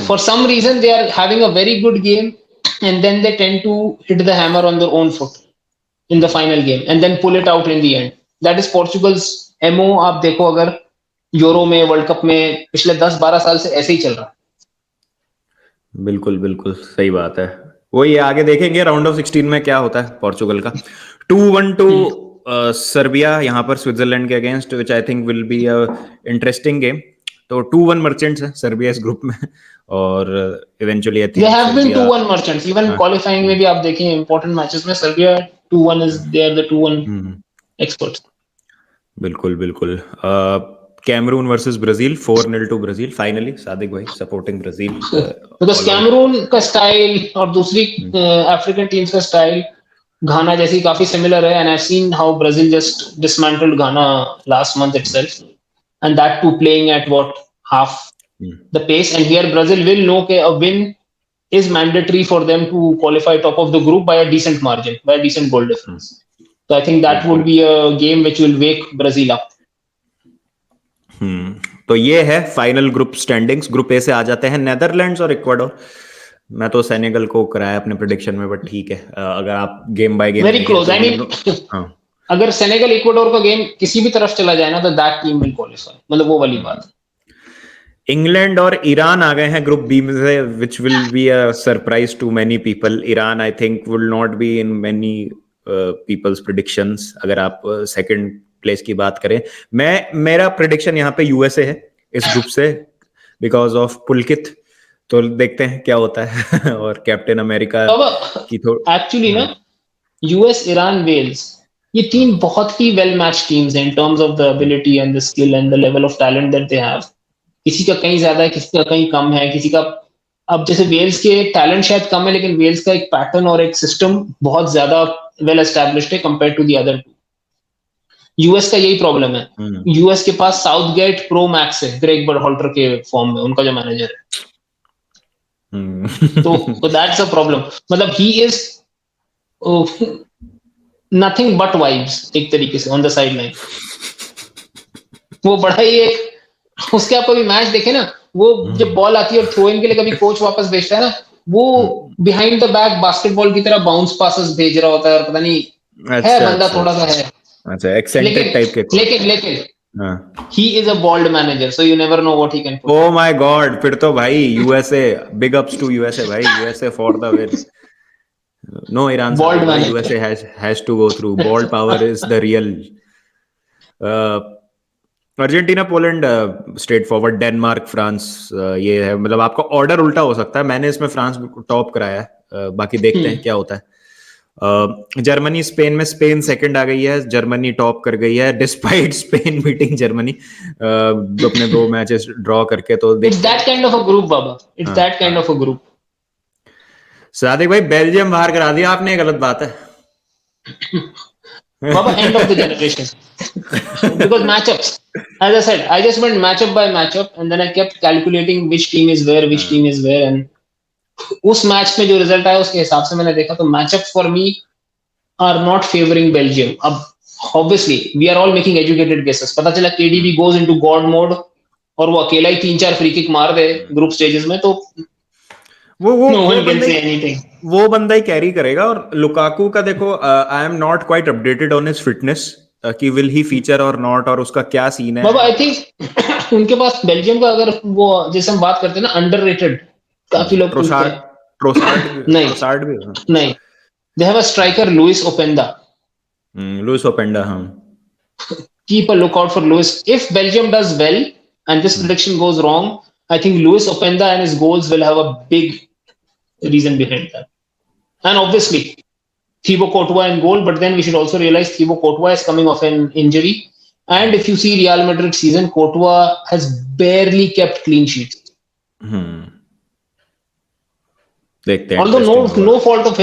For some reason they are having a very good game and then they tend to hit the hammer on their own foot in the final game and then pull it out in the end. That is Portugal's MO. आप देखो, अगर euro में, world cup में पिछले 10-12 साल से ऐसे ही चल रहा है. बिल्कुल बिल्कुल सही बात है. वही आगे देखेंगे राउंड ऑफ 16 में क्या होता है पोर्चुगल का. 2-1 टू सर्बिया यहाँ पर स्विट्जरलैंड के against, which I think will be a interesting game. तो 2-1 मर्चेंट्स है सर्बिया इस ग्रुप में, और eventually I think they have been 2-1 merchants. Even qualifying में भी आप देखें इंपॉर्टेंट मैचेस में Serbia 2-1 is they are the 2-1 experts. बिल्कुल बिल्कुल. Cameroon versus Brazil 4-0 to Brazil. Finally Sadiq भाई सपोर्टिंग ब्राजील, बिकॉज़ कैमरून का स्टाइल और दूसरी अफ्रीकन टीम्स का स्टाइल घाना जैसी काफी सिमिलर है, and I have seen how Brazil just dismantled Ghana last month itself, and that too playing at what half the pace. And here Brazil will know कि a win is mandatory for them to qualify top of the group by a decent margin, by a decent goal difference. So I think that would be a game which will wake Brazil up. तो ये है final group standings. Group A से आ जाते हैं Netherlands और Ecuador. मैं तो Senegal को कराया अपने प्रेडिक्शन में, बट ठीक है, अगर आप game by game very close. I mean हाँ अगर सेनेगल इक्वाडोर का गेम किसी भी तरफ चला जाए ना तो दैट टीम विल क्वालिफाई, मतलब वो वाली बात। इंग्लैंड और ईरान आ गए हैं ग्रुप बी में से, which will be a surprise to many people. Iran I think will not be in many people's predictions, अगर आप सेकंड प्लेस की बात करें। मेरा प्रेडिक्शन यहाँ पे यूएसए है इस ग्रुप से, बिकॉज ऑफ पुलकित। तो देखते हैं क्या होता है और कैप्टन अमेरिका की एक्चुअली ना यूएस, ईरान, वेल्स, ये तीन बहुत ही वेल मैच टीम्स हैं इन terms of the ability and the skill and the level of talent that they have. किसी का कहीं ज्यादा है, किसी का कहीं कम है, किसी का, अब जैसे वेल्स के टैलेंट शायद कम है, लेकिन वेल्स का एक पैटर्न और एक सिस्टम बहुत ज्यादा वेल एस्टैब्लिश्ड है compare to the other two. US का यही प्रॉब्लम है। यूएस के पास साउथगेट प्रो मैक्स है, ग्रेग बर्होल्टर के फॉर्म में, उनका जो मैनेजर है। तो दैट्स अ प्रॉब्लम। मतलब he is nothing but vibes एक तरीके से ऑन द साइड लाइन। वो बड़ा ही एक, उसके आप कभी मैच देखे ना, वो जब बॉल आती है और थ्रो इन के लिए कभी कोच वापस भेजता है ना, वो बिहाइंड द बैक बास्केटबॉल की तरह बाउंस पासेस भेज रहा होता है, और पता नहीं है बंदा थोड़ा सा है, अच्छा एक्सेंट्रिक टाइप के। लेकिन he is a bald manager, so you never know what he can put. Oh my God, फिर तो भाई USA, big ups to USA भाई, USA for the win. No Iran Bald Sadiq भाई, manager. USA has to go through, bald power is the real. Argentina, Poland straight forward, Denmark, France, ये है, मतलब आपका order उल्टा हो सकता है। मैंने इसमें फ्रांस टॉप कराया है, बाकी देखते हैं क्या होता है। जर्मनी, स्पेन में स्पेन सेकंड आ गई है, जर्मनी टॉप कर गई है डिस्पाइट स्पेन बीटिंग जर्मनी अपने 2 मैचेस ड्रॉ करके। तो it's that kind of a group Baba, it's that kind of a group. Sadiq भाई, बेल्जियम बाहर करा दिया आपने, ये गलत बात है बाबा, end of the generation. Because matchups, as I said, I just went matchup by matchup and then I kept calculating which team is where, which team is where, and उस मैच में जो रिजल्ट आया उसके हिसाब से मैंने देखा तो matchup for me are not favouring Belgium. अब obviously we are all making educated guesses. पता चला KDB goes into god mode और वो अकेला ही 3-4 फ्री किक मार दे ग्रुप स्टेजेस में, तो वो बंदा ही कैरी करेगा। और लुकाकू का देखो, I am not quite updated on his fitness, कि विल ही फीचर और नॉट, और उसका क्या सीन है। बाबा आई थिंक उनके पास बेल्जियम का, अगर वो जैसे हम बात करते हैं ना अंडररेटेड, काफी लोग ट्रोसार्ड भी नहीं, they have a striker Lois Openda. Lois Openda, हाँ, keep a lookout for Luis. If Belgium does well and this prediction goes wrong, I think Luis Openda and his goals will have a big reason behind that. And obviously, Thibaut Courtois in goal, but then we should also realize Thibaut Courtois is coming off an injury. And if you see Real Madrid season, Courtois has barely kept clean sheets. Although no fault of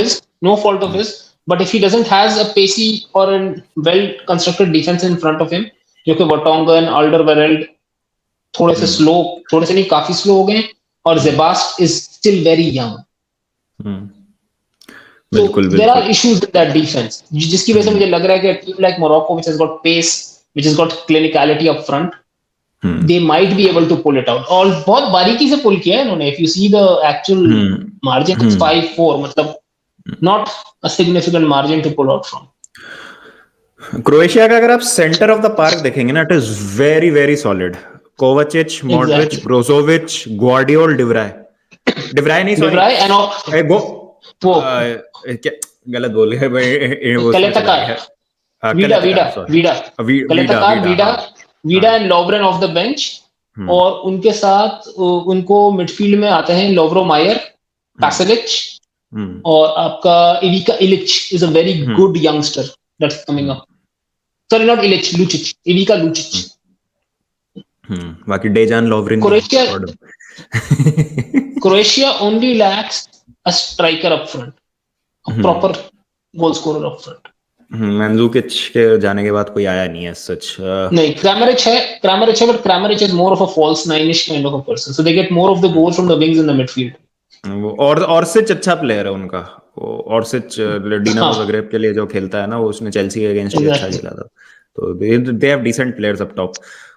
his, but if he doesn't has a pacey or a well-constructed defense in front of him, जो कि Vertonghen, Alderweireld थोड़े से slow, थोड़े से नहीं काफी slow हो गए, और Zebast is still very young. So there are issues with that defense, जिसकी वजह से मुझे लग रहा है कि a team like Morocco, which has got pace, which has got clinicality up front, they might be able to pull it out. और बहुत बारीकी से पुल किया है इन्होंने. If you see the actual margin is 5-4, मतलब not a significant margin to pull out from. Croatia का अगर आप सेंटर ऑफ द पार्क देखेंगे ना, it is very very solid. Kovacic, Modric, Brozovic, Gvardiol, de Vrij नहीं, सॉरी, क्या गलत बोल गए भाई, Vida and Lovren off the bench, और उनके साथ उनको मिडफील्ड में आते हैं लोव्रो मायर, पैसेलिच, और आपका Ivica Ilic is a very good youngster that's coming up. Sorry, not Ilic, Lucic, Ivica Lucic. बाकी Dejan लोवरिन। Croatia only lacks a striker up front, a proper goal scorer up front. मंजूकिच के जाने के बाद कोई आया नहीं है सच। नहीं, Kramaric है, but Kramaric is more of a false nine-ish kind of a person, so they get more of the goals from the wings in the midfield. और ऑर्सिच अच्छा प्लेयर है उनका, ऑर्सिच डिनामो ज़ाग्रेब के लिए जो खेलता है ना, वो उसने चेल्सी के अगेंस्ट भी अच्छा खेला था। तो they have decent players up top.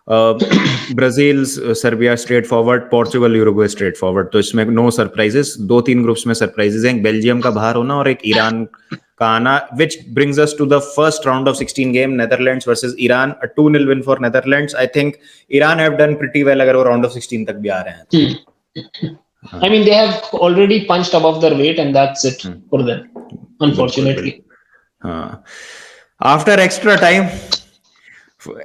Brazil, Serbia straight forward, Portugal, Uruguay straight forward, तो इसमें नो सरप्राइजेस. 2-3 ग्रुप्स में सरप्राइजेस हैं, बेल्जियम का बाहर होना और एक ईरान का आना, which brings us to the first round of 16 game, Netherlands versus Iran, a 2-0 win for Netherlands. I think Iran have done pretty well अगर वो round of 16 तक भी आ रहे हैं. I mean, they have already punched above their weight and that's it for them, unfortunately. After extra time,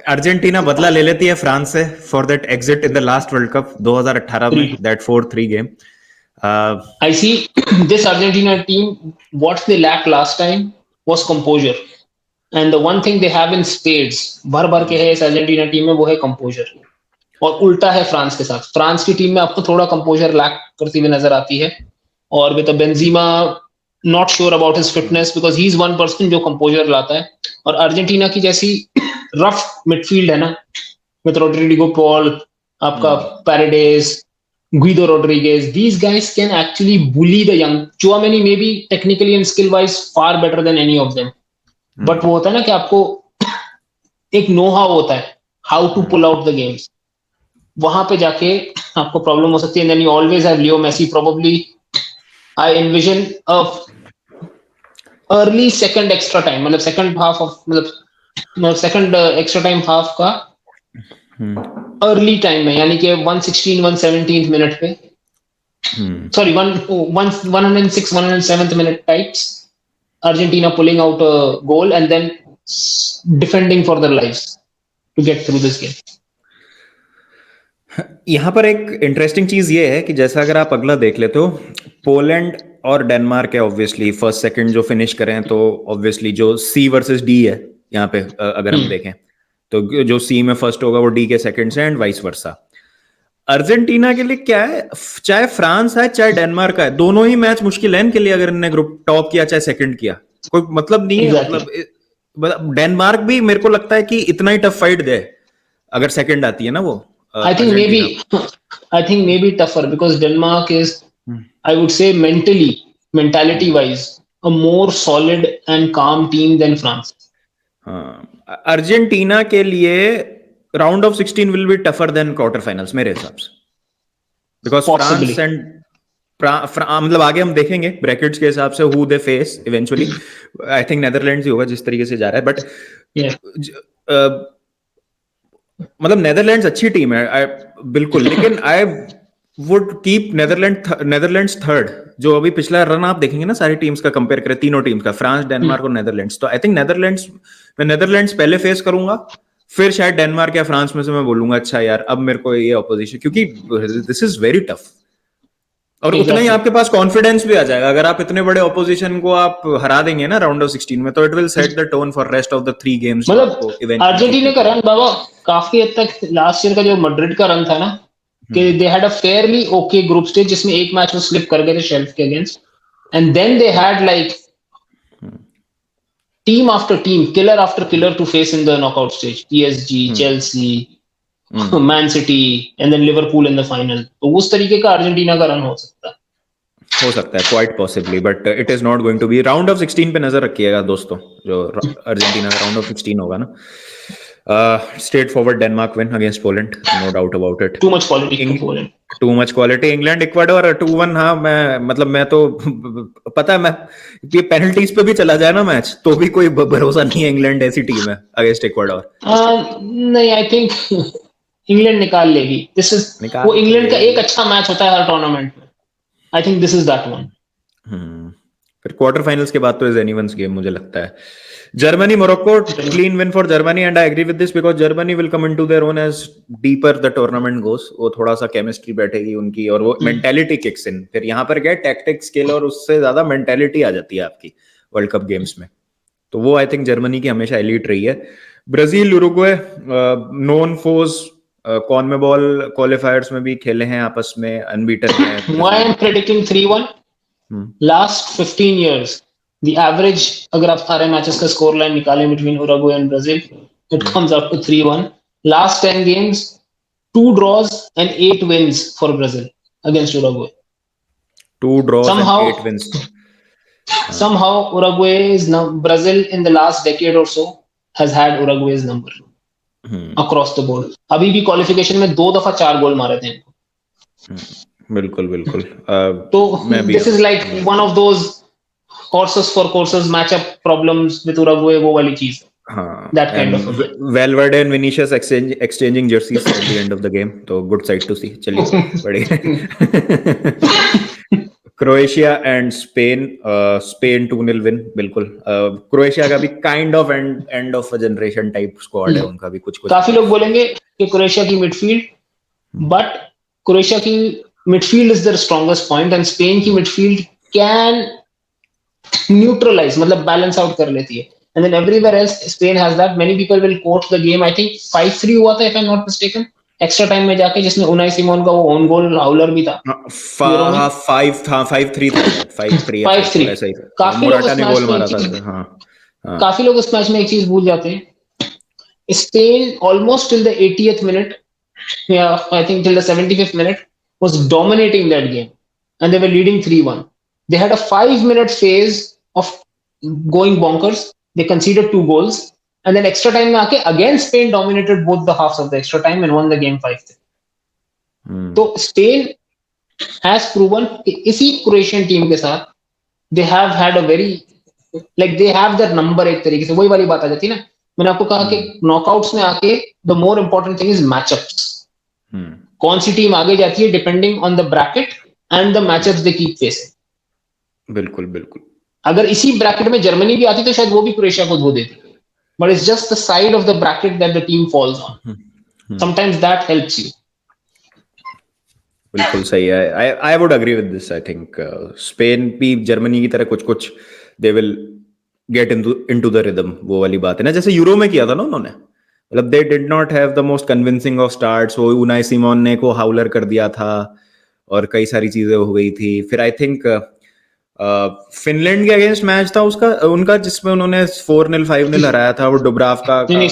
Argentina बदला ले लेती है फ्रांस से for that exit in the last world cup 2018 में, that 4-3 game. I see this Argentina team, what they lacked last time was composure. And the one thing they have in spades, भर भर के है इस Argentina team में, वो है composure. और उल्टा है फ्रांस के साथ. फ्रांस की टीम में आपको थोड़ा composure लैक करती हुई नजर आती है. और with Benzema not sure about his fitness because he's one person जो composure लाता है. और अर्जेंटीना की जैसी रफ मिडफील्ड है ना, विद रोड्रिगो पॉल, आपका Paredes, Guido Rodriguez, these guys can actually bully the young. Chouameni may be technically and skill wise far better than any of them, but वो होता है ना कि आपको एक नो हाउ होता है, how to pull out the games. वहां पे जाके आपको प्रॉब्लम हो सकती है. And then you always have Leo Messi. Probably I envision a early second extra time, मतलब second half of second extra time half का अर्ली टाइम में, यानी कि 116-117 मिनट पे, sorry 106-107 minute types, Argentina pulling out a goal and then defending for their lives to get through this game. यहाँ पर एक interesting चीज ये है कि जैसा अगर आप अगला देख लेते हो, पोलैंड और डेनमार्क है ऑब्वियसली फर्स्ट सेकंड जो फिनिश करें, तो ऑब्वियसली जो सी वर्सेस डी है यहाँ पे अगर हम देखें तो जो सी में फर्स्ट होगा वो डी के सेकंड से, एंड वाइस वर्सा. अर्जेंटीना के लिए क्या है, चाहे फ्रांस है चाहे डेनमार्क है, दोनों ही मैच मुश्किल है इनके लिए. अगर इन्होंने ग्रुप टॉप किया चाहे सेकंड किया, कोई मतलब नहीं है. मतलब डेनमार्क भी मेरे को लगता है कि इतना ही टफ फाइट दे अगर सेकंड आती है ना वो. I think maybe tougher because Denmark is, I would say mentality wise, a more solid and calm team than France. Argentina के लिए round of 16 will be tougher than quarter finals मेरे हिसाब से, बिकॉज फ्रांस एंड मतलब आगे हम देखेंगे brackets के हिसाब से who they face eventually. I think Netherlands ही होगा जिस तरीके से जा रहा है, बट मतलब नेदरलैंड्स अच्छी टीम है बिल्कुल, लेकिन I would keep Netherlands third. जो अभी पिछला रन आप देखेंगे ना सारी टीम्स का कंपेयर करें, तीनों टीम्स का, फ्रांस, डेनमार्क और नेदरलैंड्स, तो आई थिंक मैं नेदरलैंड्स पहले फेस करूंगा, फिर शायद डेनमार्क या फ्रांस में से मैं बोलूंगा अच्छा यार अब मेरे को ये ऑपोजिशन, क्योंकि दिस इज वेरी टफ. और उतना ही आपके पास कॉन्फिडेंस भी आ जाएगा अगर आप इतने बड़े ऑपोजिशन को आप हरा देंगे ना राउंड ऑफ 16 में, तो it will set the tone for rest of the 3 games. मतलब अर्जेंटीना का रन बाबा काफी हद तक लास्ट ईयर का जो मैड्रिड का रन था ना, कि they had a fairly okay group stage जिसमें एक मैच वो स्लिप कर गए थे शेल्फ के against, and then they had like team after team, killer after killer to face in the knockout stage. PSG, Chelsea, Man City and then Liverpool in the final. तो उस तरीके का Argentina का run हो सकता है quite possibly, but it is not going to be. Round of 16 पे नजर रखिएगा दोस्तों, जो अर्जेंटीना का राउंड ऑफ 16 होगा ना. Straight forward Denmark win against Poland, no doubt about it. Too much quality. England Ecuador 2-1. हाँ मैं तो पता है, मैं ये पेनल्टीज पे भी चला जाए ना मैच तो भी कोई भरोसा नहीं है इंग्लैंड ऐसी टीम है अगेंस्ट इक्वाडोर. नहीं, आई थिंक इंग्लैंड निकाल लेगी. दिस इज वो इंग्लैंड का एक अच्छा मैच होता है हर टूर्नामेंट में. I think this is that one. फिर क्वार्टर फाइनल्स के बाद तो इज एनीवन्स गेम मुझे लगता है. Germany, Morocco, clean win for Germany, and I agree with this because Germany will come into their own as deeper the tournament goes. वो थोड़ा सा केमिस्ट्री बैठेगी उनकी और वो मेंटालिटी किक्स इन. फिर यहाँ पर क्या टैक्टिक्स स्किल और उससे ज्यादा मेंटालिटी आ जाती है आपकी वर्ल्ड कप गेम्स में, तो वो आई थिंक जर्मनी की हमेशा एलीट रही है. Brazil, Uruguay known force, CONMEBOL qualifiers में भी खेले हैं आपस में, अनबीटन है. I am predicting 3-1. Last 15 years the average, अगर आप सारे मैचेस का स्कोर लाइन निकालें between Uruguay and Brazil, it comes out to 3-1. Last 10 games 2 draws and 8 wins for Brazil against Uruguay. 2 draws and 8 wins. Somehow Uruguay is now Brazil in the last decade or so has had Uruguay's number across the board. अभी भी qualification में 2 दफा 4 गोल मारे थे इनको. बिल्कुल बिल्कुल. तो मैं भी this is like one of those horses for courses matchup problems with Uruguay, वो वाली चीज. हाँ, that kind of Valverde and Vinicius exchanging jerseys at the end of the game, तो good sight to see. चलिए बढ़िया. Croatia and Spain, Spain 2-0 win. बिल्कुल. Croatia का भी kind of end of a generation type squad है उनका भी. कुछ काफी लोग बोलेंगे कि क्रोएशिया की मिडफील्ड, बट क्रोएशिया की midfield is their strongest point and Spain की मिडफील्ड कैन न्यूट्रलाइज, मतलब बैलेंस आउट कर लेती है. And then everywhere else, Spain has that. Many people will quote the game. I think 5-3 हुआ था, if I'm not mistaken. Extra time में जाके जिसमें उनाई सिमोन का वो ऑन गोल हाउलर भी था. 5-3 था. 5-3 ऐसा ही था. काफी लोग उस मैच में काफी लोग उस मैच में एक चीज भूल जाते हैं. Spain almost till the 80th minute, yeah, I think till the 75th minute was dominating that game, and they were leading 3-1. They had a 5-minute phase of going bonkers. They conceded 2 goals, and then extra time में आके again Spain dominated both the halves of the extra time and won the game 5-3. तो Spain has proven कि इसी Croatian team के साथ they have had a very like they have their number. एक तरीके से वही वाली बात आ जाती है ना. मैंने आपको कहा कि नॉकआउट्स में आके the more important thing is matchups. कौन सी टीम आगे जाती है depending on the bracket and the matchups they keep facing. बिल्कुल बिल्कुल. अगर इसी ब्रैकेट में जर्मनी भी आती तो शायद वो भी क्रोएशिया को धो देती. But it's just the side of the bracket that the team falls on. Sometimes that helps you. बिल्कुल सही है. I would agree with this. I think Spain भी जर्मनी की तरह कुछ कुछ they will get into the rhythm. वो वाली बात है ना, जैसे यूरो में किया था ना उन्होंने. मतलब they did not have the most convincing of starts. वो उनाई सिमोन ने को हाउलर कर दिया था और कई सारी चीजें हो गई थी. फिर आई थिंक फिनलैंड के अगेंस्ट मैच था उसका उनका जिसमें उन्होंने 4-0 5-0 हराया था. वो डुब्रावका नहीं,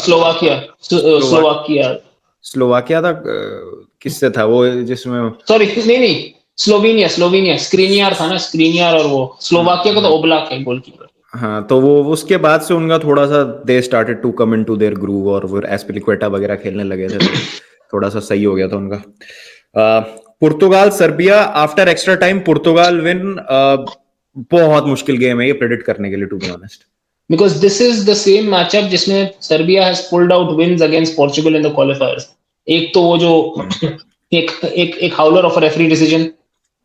स्लोवाकिया था. किससे था वो जिसमें, सॉरी नहीं स्लोवेनिया स्क्रीनियार था ना. स्क्रीनियार और वो स्लोवाकिया का तो ओब्लाक है गोलकीपर. हाँ, तो वो उसके बाद से उनका थोड़ा सा they started to come into their groove और वो एस्पिलिक्वेटा वगैरह खेलने लगे थे. तो थोड़ा सा सही हो गया था उनका. Portugal Serbia after extra time. Portugal win. बहुत मुश्किल गेम है ये प्रेडिक्ट करने के लिए, to be honest, because this is the same matchup जिसमें Serbia has pulled out wins against Portugal in the qualifiers. एक तो वो जो एक howler of referee decision,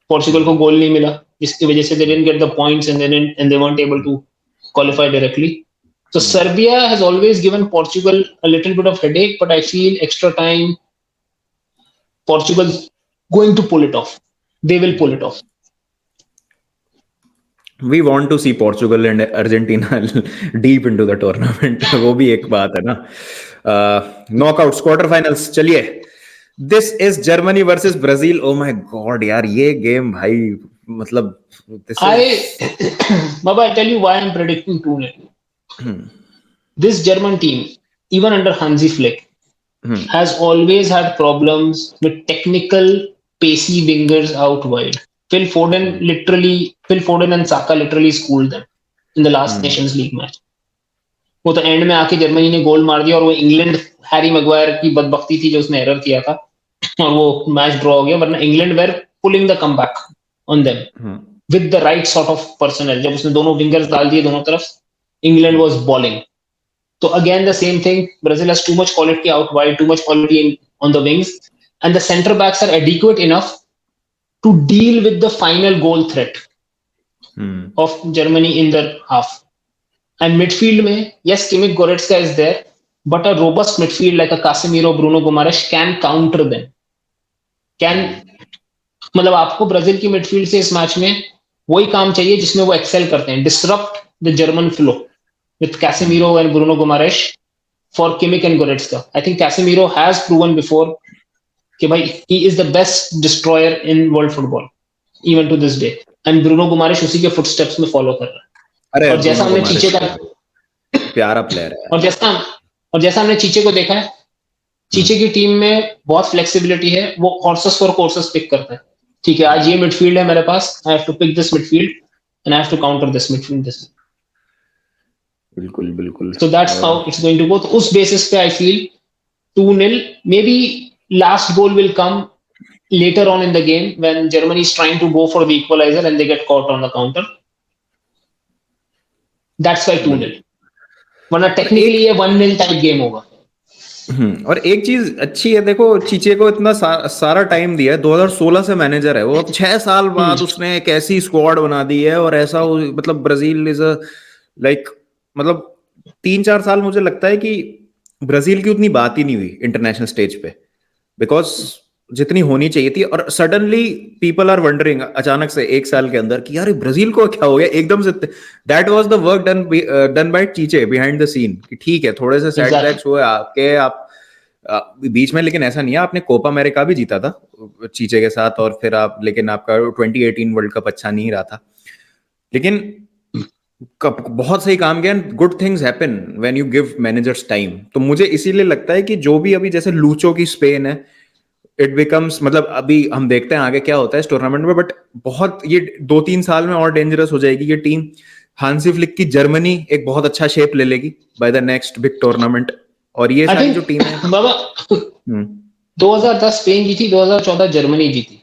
Portugal को गोल नहीं मिला जिसकी वजह से they didn't get the points and they weren't able to qualify directly. So Serbia has always given Portugal a little bit of headache, but I feel extra time Portugal's going to pull it off. They will pull it off. We want to see Portugal and Argentina deep into the tournament. वो भी एक बात है ना. Knockouts, quarter finals. चलिए, this is Germany versus Brazil. Oh my God यार, ये game भाई मतलब Baba, I tell you why I'm predicting 2-0. This German team, even under Hansi Flick, has always had problems with technical, pacey wingers out wide. Phil Foden and Saka literally schooled them in the last Nations League match. वो तो and में आके Germany ने गोल मार दिया और वो England Harry Maguire की बदबख्ती थी जो उसने एरर किया था और वो मैच ड्रॉ हो गया. वरना England were pulling the comeback on them with the right sort of personal. जब उसने दोनों विंगर्स डाल दिए दोनों तरफ, इंग्लैंड वाज बॉलिंग. तो again the same thing, Brazil has too much quality out wide, too much quality on the wings, and the centre backs are adequate enough to deal with the final goal threat of Germany in the half. And midfield mein, yes, Kimmich Goretzka is there, but a robust midfield like a Casemiro, Bruno Guimaraes can counter them. मतलब आपको Brazil की midfield से इस match में वही काम चाहिए जिसमें वो एक्सेल करते हैं. Disrupt the German flow with Casemiro and Bruno Guimaraes for Kimmich and Goretzka. I think Casemiro has proven before कि भाई he is the best destroyer in world football even to this day, and Bruno Guimaraes उसी के footsteps में follow कर रहा है. और जैसा हमने चीचे का प्यारा प्लेयर है और जैसा हमने चीचे को देखा है, चीचे की टीम में बहुत फ्लेक्सिबिलिटी है. वो हॉर्सेस फॉर कोर्सेस पिक करता है. ठीक है, आज ये मिडफील्ड है मेरे पास, I have to pick this midfield and I have to counter this midfield. This बिल्कुल बिल्कुल। So that's how it's going to go. तो उस basis पे I feel 2-0. Maybe last goal will come later on in the game when Germany is trying to go for the equalizer and they get caught on the counter. That's why 2-0. वरना और technically एक ये 1-0 type game होगा. और एक चीज अच्छी है, देखो चीचे को इतना सारा टाइम दिया है, 2016 से मैनेजर है वो, अब 6 साल बाद उसने एक ऐसी स्क्वाड बना दी है, और ऐसा मतलब ब्राजील इज अ लाइक, मतलब 3-4 साल मुझे लगता है कि ब्राजील की उतनी बात ही नहीं हुई इंटरनेशनल स्टेज पे, बिकॉज जितनी होनी चाहिए थी, और सडनली पीपल आर वंडरिंग अचानक से 1 साल के अंदर कि यार ब्राजील को क्या हो गया एकदम से। That was the work done by Chiche behind the scene, कि ठीक है थोड़े से सेटबैक्स हुए आपके, आप बीच में, लेकिन ऐसा नहीं है, आपने कोपा अमेरिका भी जीता था चीचे के साथ, और फिर आप, लेकिन आपका 2018 वर्ल्ड कप अच्छा नहीं रहा था, लेकिन बहुत सही काम किया। Good things happen when you give managers time. तो मुझे इसीलिए लगता है कि जो भी अभी जैसे लूचो की स्पेन है, इट बिकम्स, मतलब अभी हम देखते हैं आगे क्या होता है इस टूर्नामेंट में, बट बहुत ये 2-3 साल में और डेंजरस हो जाएगी ये टीम। हांसी फ्लिक की जर्मनी एक बहुत अच्छा शेप ले लेगी by the next big tournament, और ये सारी जो टीम है बाबा 2010 स्पेन जीती, 2014 जर्मनी जीती.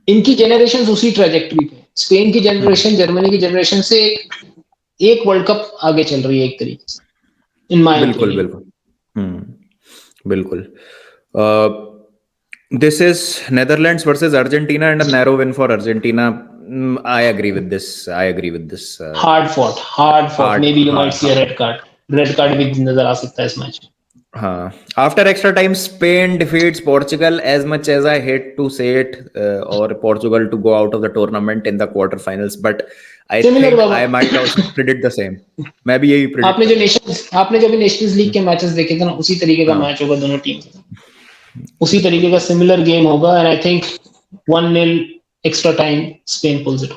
इनकी जनरेशन उसी ट्रेजेक्टरी पे, स्पेन की जनरेशन जर्मनी की जनरेशन से एक वर्ल्ड कप आगे चल रही है एक तरीके से, इन माय बिल्कुल ओपिनियन. बिल्कुल। This is Netherlands versus Argentina and a narrow win for Argentina. I agree with this. Hard fought. Maybe you might see a red card. Red card भी नजर आ सकता है इस मैच. हाँ. After extra time, Spain defeats Portugal. As much as I hate to say it, or Portugal to go out of the tournament in the quarterfinals, but I think I might also predict the same. मैं भी यही predict. आपने जो भी Nations league के matches देखे थे ना, उसी तरीके का मैच होगा दोनों टीम से. उसी तरीके का सिमिलर गेम होगा, and I think 1-0 extra time Spain pulls it.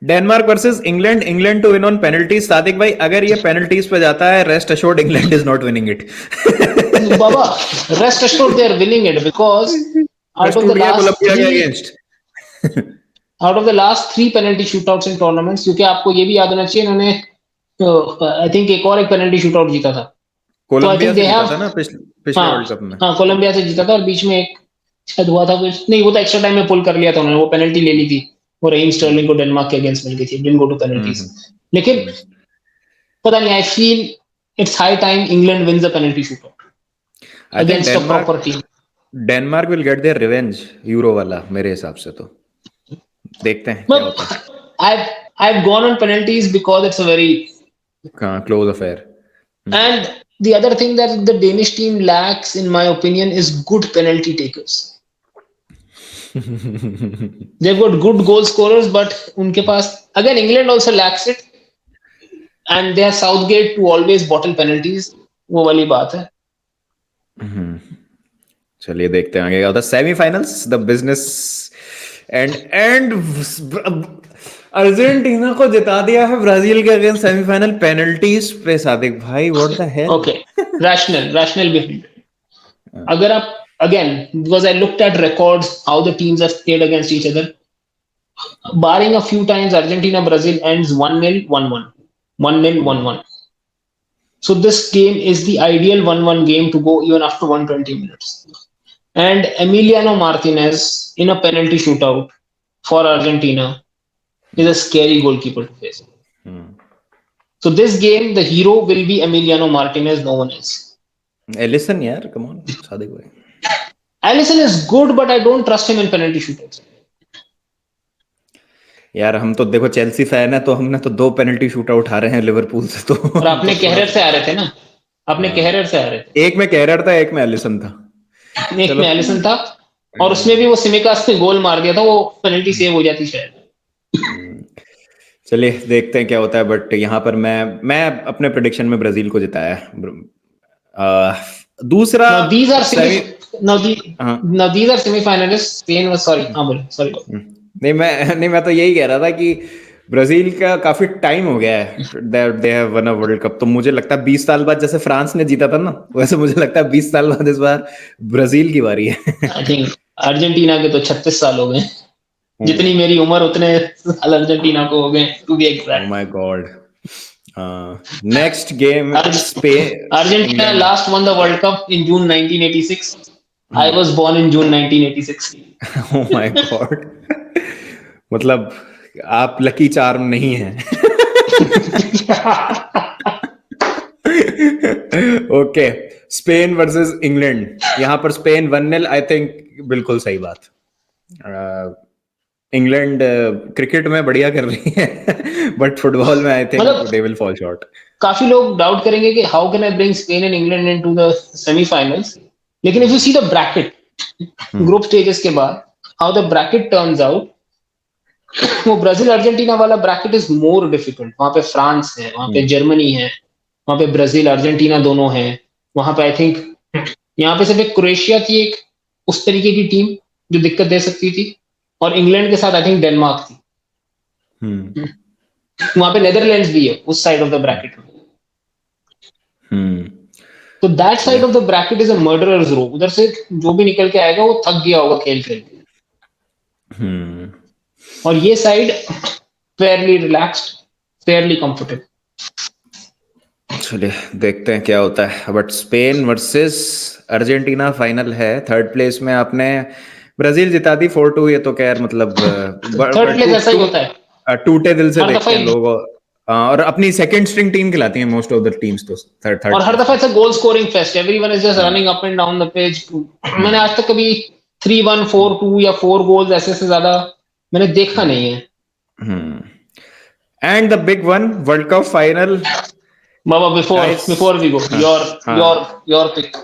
Denmark versus England, England to win on penalties. Sadiq भाई, अगर ये पेनल्टीज पे जाता है, rest assured England is not winning it. बाबा, rest assured they are winning it, because out of the last 3 penalty shootouts in tournaments, क्योंकि आपको ये भी याद होना चाहिए इन्होंने आई थिंक एक और एक पेनल्टी शूटआउट जीता था. कोलंबिया से जीता था ना पिछले वर्ल्ड कप में. हाँ, कोलंबिया से जीता था, और बीच में एक शायद हुआ था कुछ, नहीं वो तो एक्स्ट्रा टाइम में पुल कर लिया था उन्होंने, वो पेनल्टी ले ली थी, वो रहीम स्टर्लिंग को डेनमार्क के अगेंस्ट मिल गई थी, डिडंट गो टू पेनल्टीज. लेकिन पता नहीं, I feel it's high time England wins the penalty shootout against a proper team. Denmark will get their revenge Euro वाला, मेरे हिसाब से. तो देखते हैं क्या होता है. I've gone on penalties because it's a very close affair. And the other thing that the Danish team lacks, in my opinion, is good penalty takers. They've got good goal scorers, but उनके पास, again, England also lacks it, and they are Southgate to always bottle penalties. वो वाली बात है. चलिए देखते हैं आगे. The semi-finals, the business and Argentina को जिता दिया है ब्राजील के अगेंस्ट सेमीफाइनल पेनल्टीज पे. सादिक भाई, what the hell. Okay, rational behind. अगर आप again, because I looked at records, how the teams have played against each other, barring a few times, Argentina Brazil ends 1-0, 1-1, 1-0, 1-1. So this game is the ideal 1-1 game to go even after 120 minutes. And Emiliano Martinez in a penalty shootout for Argentina is a scary goalkeeper to face. So this game, the hero will be Emiliano Martinez, no one else. Alisson, yaar, come on, Sadik bhai. Alisson is good, but I don't trust him in penalty shootouts. यार हम तो देखो Chelsea fan है, तो हमने तो 2 penalty shootout आ रहे हैं लिवरपूल से. तो और आपने कहरर से आ रहे थे ना, एक में कहरर था, एक में एलिसन था. और उसमें भी वो सिमिकास ने गोल मार दिया था, वो पेनल्टी सेव हो जाती शायद. चलिए देखते हैं क्या होता है. बट यहाँ पर मैं अपने प्रेडिक्शन में ब्राजील को जिताया. दूसरा, these are semi-finalists. Spain was sorry. नहीं मैं तो यही कह रहा था कि ब्राजील का काफी टाइम हो गया है they have one a world cup. तो मुझे लगता है 20 साल बाद जैसे फ्रांस ने जीता था ना, वैसे मुझे लगता है 20 साल बाद इस बार ब्राजील की बारी है. आई थिंक अर्जेंटीना के तो 36 साल हो गए. जितनी मेरी उम्र उतने साल अर्जेंटीना को हो गए, to be exact. Oh my god. Next game Spain Argentina last won the World Cup in June 1986. I was born in June 1986. Oh my God, मतलब आप लकी चार्म नहीं हैं। ओके, स्पेन वर्सेस इंग्लैंड, यहाँ पर Spain 1-0, I think बिल्कुल सही बात। England cricket में बढ़िया कर रही है, बट फुटबॉल में I think they will fall short. काफी लोग डाउट करेंगे कि how can I bring Spain and England into the semifinals, लेकिन if you see the bracket group stages के बाद how the bracket turns out, वो Brazil Argentina वाला bracket is more difficult. वहां पे फ्रांस है, वहां पे जर्मनी है, वहां पे ब्राजील अर्जेंटीना दोनों है, वहां पे आई थिंक यहाँ पे सिर्फ एक क्रोएशिया थी, एक उस तरीके की टीम जो दिक्कत दे सकती थी, और इंग्लैंड के साथ आई थिंक डेनमार्क थी। वहां पे नेदरलैंड्स भी है उस साइड ऑफ द ब्रैकेट में। तो that side of the bracket is a murderers row. उधर से जो भी निकल के आएगा वो थक गया होगा खेल खेल के। और ये side Fairlie relaxed, Fairlie comfortable. चलिए देखते हैं क्या होता है। But Spain versus Argentina final है। थर्ड प्लेस में आपने ब्राजील जिता दी 4-2। ये तो खैर मतलब थर्ड प्लेस ऐसा ही होता है, टूटे दिल से देखते हैं लोग, और अपनी सेकंड स्ट्रिंग टीम खिलाती हैं मोस्ट ऑफ द टीम्स। तो थर्ड और हर दफा it's a goal scoring fest, everyone is just running up and down the pitch. मैंने आज तक कभी 3-1 4-2 या 4 गोल्स ऐसे से ज्यादा मैंने देखा नहीं है। And the big one, world cup final. बाबा before we go, your pick.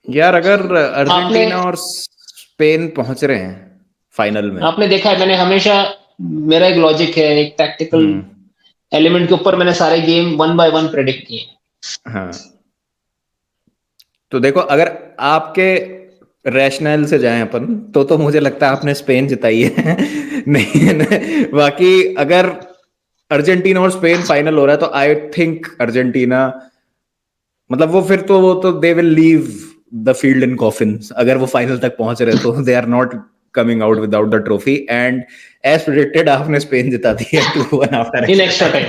यार अगर अर्जेंटीना और स्पेन पहुंच रहे हैं फाइनल में, आपने देखा है, मैंने हमेशा, मेरा एक लॉजिक है, एक टैक्टिकल एलिमेंट के ऊपर मैंने सारे गेम 1 by 1 प्रेडिक्ट किए। हाँ, तो देखो अगर आपके रैशनल से जाएं अपन तो मुझे लगता है आपने स्पेन जिताई है। नहीं, बाकी अगर अर्जेंटीना और स्पेन फाइनल हो रहा है तो आई थिंक अर्जेंटीना, मतलब वो तो they will leave the field in coffins. अगर वो फाइनल तक पहुंच रहे तो they are not coming out without the trophy. And as predicted आपने स्पेन जिता दी है 2-1 after in extra time.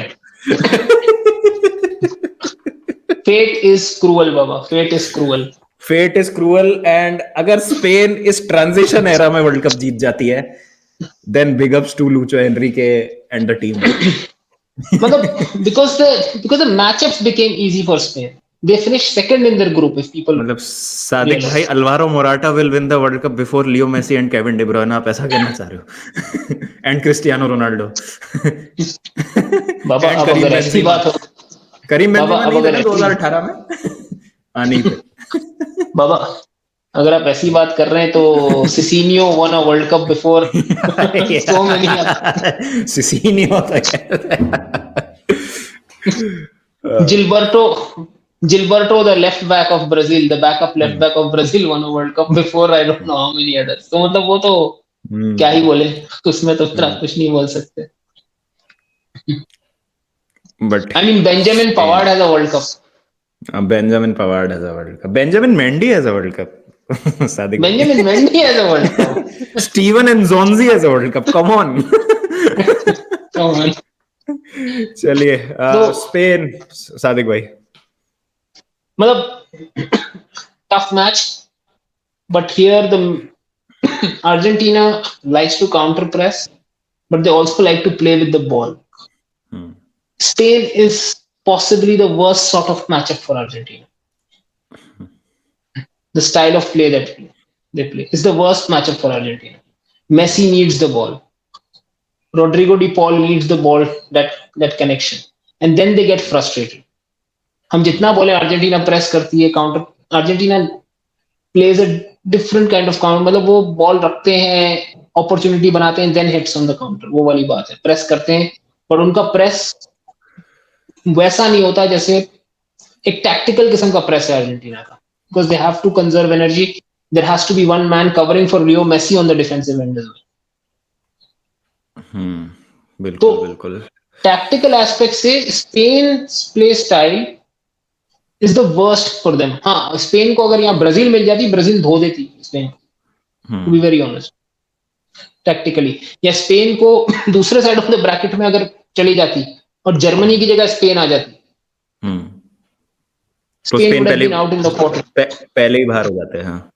Fate is cruel बाबा, fate is cruel. Fate is cruel. And अगर स्पेन इस ट्रांजिशन एरा में वर्ल्ड कप जीत जाती है, then big ups to Lucho Enrique and the team. मतलब because the matchups became easy for Spain. They finished second in their group. If people, मतलब सादिक भाई, Alvaro Morata will win the World Cup before Leo Messi and Kevin De Bruyne, आप ऐसा कहना चाह रहे हो? And Cristiano Ronaldo। बाबा अब अगर ऐसी बात हो, करीम बेंजेमा नहीं थे 2018 में? नहीं थे। बाबा अगर आप ऐसी बात कर रहे हैं तो सिसिनियो won a World Cup before so many। सिसिनियो तो Gilberto, the left back of Brazil, the backup left back of Brazil won a World Cup before I don't know how many others। तो मतलब वो तो क्या ही बोले, उसमें तो कुछ नहीं बोल सकते। But I mean Benjamin Pavard has a World Cup। Benjamin Pavard has a World Cup। Benjamin Mendy has a World Cup। Benjamin Mendy has a World Cup। Steven Nzonzi has a World Cup। Come on। Come on। चलिए Spain, Sadiq भाई। मतलब tough match, but here the Argentina likes to counter press, but they also like to play with the ball। Spain is possibly the worst sort of matchup for Argentina। The style of play that they play is the worst matchup for Argentina। Messi needs the ball, Rodrigo de Paul needs the ball, that connection, and then they get frustrated। हम जितना बोले Argentina press करती है, counter, Argentina plays a different kind of counter. मतलब वो ball रखते हैं, opportunity बनाते हैं, then hits on the counter. वो वाली बात है, प्रेस करते हैं पर उनका प्रेस वैसा नहीं होता जैसे एक टैक्टिकल किस्म का प्रेस है अर्जेंटीना का, because they have to conserve energy. There has to be one man covering for Leo Messi on the defensive end as well. बिल्कुल बिल्कुल। टैक्टिकल एस्पेक्ट से Spain play style is the worst for them. हाँ, Spain को अगर यहाँ Brazil मिल जाती, Brazil धो देती Spain, to be very honest, tactically. या स्पेन को दूसरे साइड ऑफ द ब्रैकेट में अगर चली जाती और जर्मनी की जगह स्पेन आ जाती, तो स्पेन स्पेन वुड हैव पहले been out in the quarter, पहले ही बाहर हो जाते हैं। हाँ,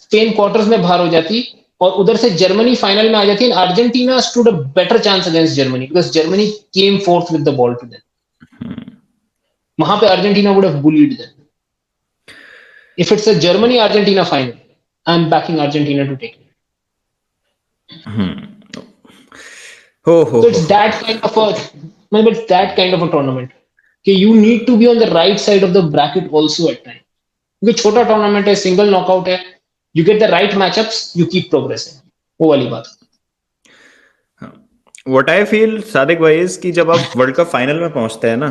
स्पेन क्वार्टर्स में बाहर हो जाती और उधर से जर्मनी फाइनल में आ जाती, and Argentina stood a better chance against Germany because Germany came forth with the ball to them, वहां पे Argentina would have bullied them. If it's a Germany Argentina final, I am backing Argentina to take it. हो So it's that kind of a, maybe it's that kind of a tournament. कि you need to be on the right side of the bracket also at time. क्योंकि छोटा tournament है, single knockout है, you get the right matchups, you keep progressing. वो वाली बात। What I feel Sadiq भाई is कि जब आप वर्ल्ड कप फाइनल में पहुंचते हैं ना,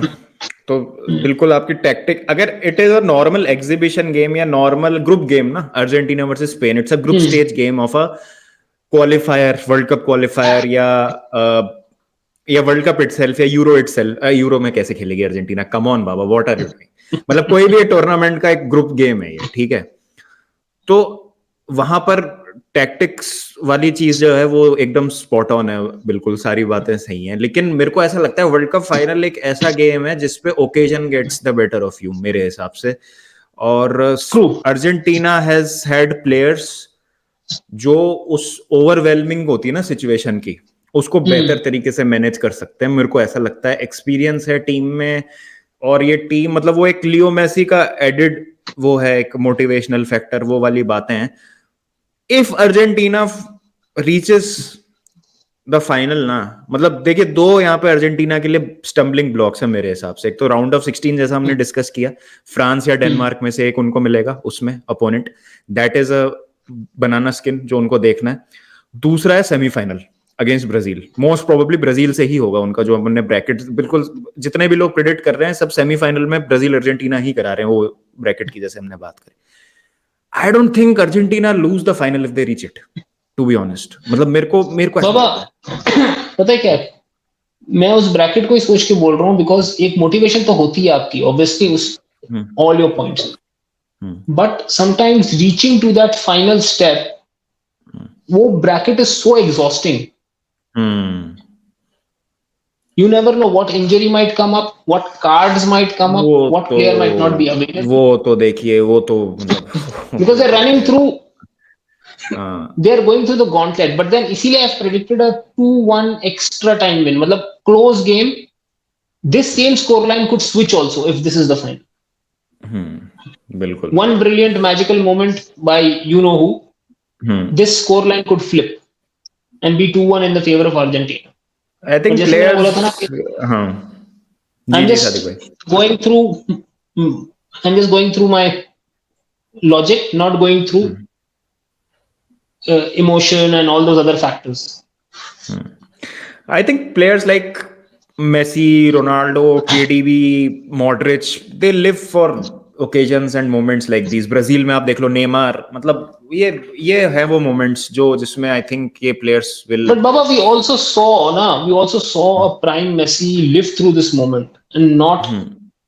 तो बिल्कुल आपकी टैक्टिक, अगर it is a normal exhibition game या नॉर्मल ग्रुप गेम ना, Argentina versus Spain, it's a group stage game of a qualifier, world cup qualifier या वर्ल्ड कप इटसेल्फ या यूरो इटसेल्फ। यूरो में कैसे खेलेगी अर्जेंटीना, कम ऑन बाबा, what are you doing. मतलब कोई भी टूर्नामेंट का एक ग्रुप गेम है ये, ठीक है। तो वहां पर टैक्टिक्स वाली चीज जो है वो एकदम स्पॉट ऑन है, बिल्कुल सारी बातें सही हैं। लेकिन मेरे को ऐसा लगता है वर्ल्ड कप फाइनल एक ऐसा गेम है जिसपे occasion gets the better of you, मेरे हिसाब से। और अर्जेंटीना हैज हैड प्लेयर्स जो उस ओवरवेलमिंग होती है ना सिचुएशन की, उसको बेहतर तरीके से मैनेज कर सकते हैं, मेरे को ऐसा लगता है। एक्सपीरियंस है टीम में, और ये टीम मतलब वो एक लियो मेसी का एडेड वो है, एक मोटिवेशनल फैक्टर, वो वाली बातें हैं। If Argentina reaches the final ना, मतलब देखिए दो यहाँ पे अर्जेंटीना के लिए स्टम्बलिंग ब्लॉक्स है मेरे हिसाब से। एक तो राउंड ऑफ 16 जैसा हमने डिस्कस किया, फ्रांस या डेनमार्क में से एक उनको मिलेगा उसमें opponent, that is a banana skin जो उनको देखना है। दूसरा है semifinal against Brazil, most probably Brazil से ही होगा उनका, जो हमने ब्रैकेट बिल्कुल जितने भी लोग प्रेडिक्ट कर रहे हैं सब सेमीफाइनल में ब्राजील अर्जेंटीना ही करा रहे हैं, वो ब्रैकेट की जैसे हमने बात करी। I don't think Argentina lose the final if they reach it, to be honest. मतलब मेरे को बाबा पता है क्या है? मैं उस ब्रैकेट को ही सोच के बोल रहा हूँ बिकॉज एक मोटिवेशन तो होती है आपकी ऑब्वियसली उस all your points, but sometimes reaching to that final step, वो bracket is so exhausting. You never know what injury might come up, what cards might come up, what player might not be available. वो तो देखिए, वो तो मतलब because they're running through, they're going through the gauntlet. But then इसीलिए I've predicted a 2-1 extra time win. मतलब close game. This same scoreline could switch also if this is the final. बिल्कुल। One brilliant magical moment by you know who. This scoreline could flip and be 2-1 in the favor of Argentina. I think players, हाँ, I'm just going through. I'm just going through my logic, not going through emotion and all those other factors. I think players like Messi, Ronaldo, KDB, Modric, they live for occasions and moments like these. Brazil में आप देख लो Neymar, मतलब ये है वो moments जो जिसमें I think ये players will. But Baba, we also saw a prime Messi live through this moment and not.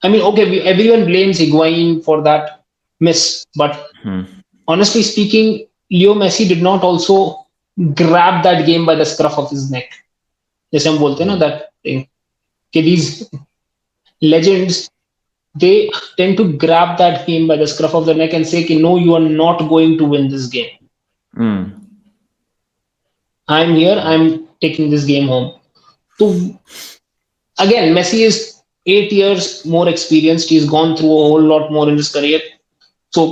I mean, okay, everyone blames Higuain for that miss, but honestly speaking, Leo Messi did not also grab that game by the scruff of his neck. जैसे हम बोलते हैं ना that thing, कि these legends, they tend to grab that game by the scruff of the neck and say, no, you are not going to win this game. I'm here, I'm taking this game home. So again, Messi is 8 years more experienced. He's gone through a whole lot more in his career. So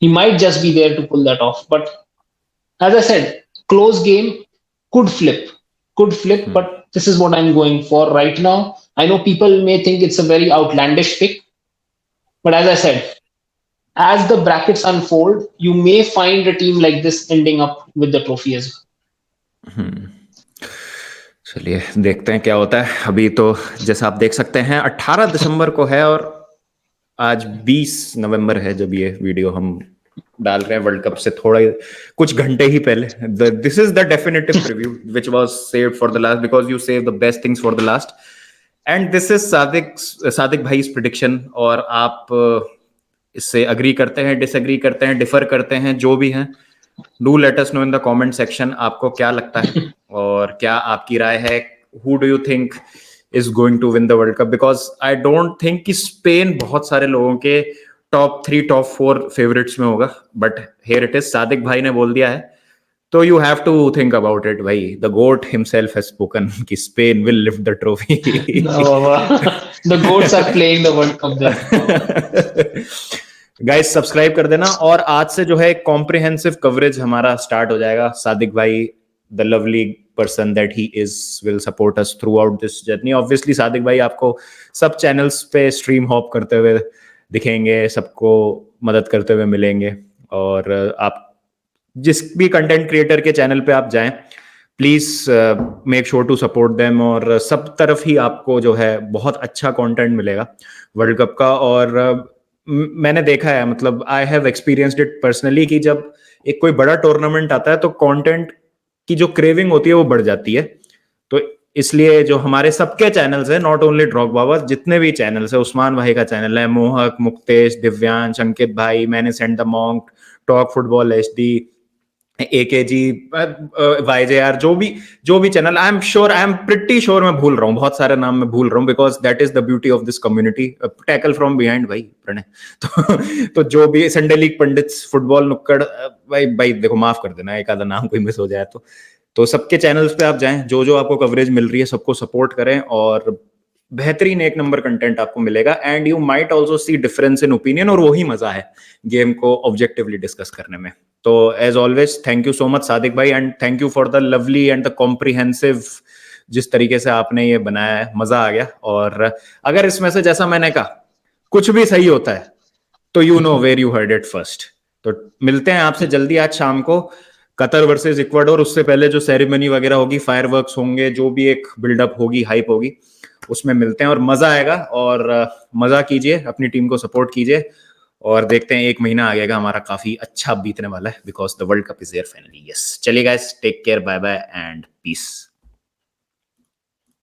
he might just be there to pull that off. But as I said, close game could flip, but this is what I'm going for right now. I know people may think it's a very outlandish pick, but as I said, as the brackets unfold, you may find a team like this ending up with the trophy as well. चलिए देखते हैं क्या होता है। अभी तो जैसा आप देख सकते हैं 18 दिसंबर को है और आज 20 नवंबर है जब ये वीडियो हम डाल रहे हैं, वर्ल्ड कप से थोड़ा कुछ घंटे ही पहले। This is the definitive preview which was saved for the last because you save the best things for the last, and this is Sadiq भाई's प्रेडिक्शन। और आप इससे अग्री करते हैं, डिसएग्री करते हैं, डिफर करते हैं, जो भी हैं, do let us know in the comment section. आपको क्या लगता है और क्या आपकी राय है? Who do you think is going to win the World Cup, because I don't think कि स्पेन बहुत सारे लोगों के टॉप 3 टॉप 4 फेवरेट्स में होगा, but here it is, Sadiq भाई ने बोल दिया है, तो you have to think about it भाई. The GOAT himself has spoken कि Spain will lift the trophy. The goats are playing the World Cup there. Guys subscribe कर देना, और आज से जो है कॉम्प्रिहेंसिव कवरेज हमारा स्टार्ट हो जाएगा. सादिक भाई, the lovely person that he is, will support us through out this journey. Obviously Sadiq भाई आपको सब चैनल्स पे स्ट्रीम हॉप करते हुए दिखेंगे, सबको मदद करते हुए मिलेंगे, और आप जिस भी कंटेंट क्रिएटर के चैनल पे आप जाएं, please make sure to support them, और सब तरफ ही आपको जो है बहुत अच्छा कंटेंट मिलेगा वर्ल्ड कप का. और मैंने देखा है, मतलब I have experienced it personally, कि जब एक कोई बड़ा टूर्नामेंट आता है तो कंटेंट की जो क्रेविंग होती है वो बढ़ जाती है. तो इसलिए जो हमारे सबके चैनल्स हैं, नॉट ओनली ड्रॉगबा बस, जितने भी चैनल्स है, उस्मान भाई का चैनल है, मोहक, मुक्तेश, दिव्यांश, अंकित भाई, मैंने send the monk, talk football HD, AKG, YJR, जो भी channel, I am pretty sure मैं भूल रहा हूँ, बहुत सारे नाम मैं भूल रहा हूँ, because that is the beauty of this community. Tackle from behind भाई प्रणय, तो जो भी संडे लीग पंडित्स, फुटबॉल नुक्कड़, भाई देखो माफ कर देना एक आधा नाम कोई मिस हो जाए तो सबके चैनल्स पे आप जाएं, जो आपको कवरेज मिल रही है सबको सपोर्ट करें, और बेहतरीन एक नंबर कंटेंट आपको मिलेगा. And you might also see difference in opinion, और वही मजा है गेम को ऑब्जेक्टिवली डिस्कस करने में. तो as always thank you so much Sadiq भाई, and thank you for the lovely and the comprehensive, जिस तरीके से आपने ये बनाया है, मजा आ गया. और अगर इसमें से, जैसा मैंने कहा, कुछ भी सही होता है तो you know where you heard it first. तो मिलते हैं आपसे जल्दी आज शाम को, कतर वर्सेस इक्वाडोर. उससे पहले जो सेरेमनी वगैरह होगी, फायरवर्क्स होंगे, जो भी एक बिल्डअप होगी, हाइप होगी, उसमें मिलते हैं और मजा आएगा. और मजा कीजिए, अपनी टीम को सपोर्ट कीजिए, और देखते हैं एक महीना आगेगा हमारा काफी अच्छा बीतने वाला है, because the world cup is here finally. Yes, चलिए guys, take care, bye bye and piece.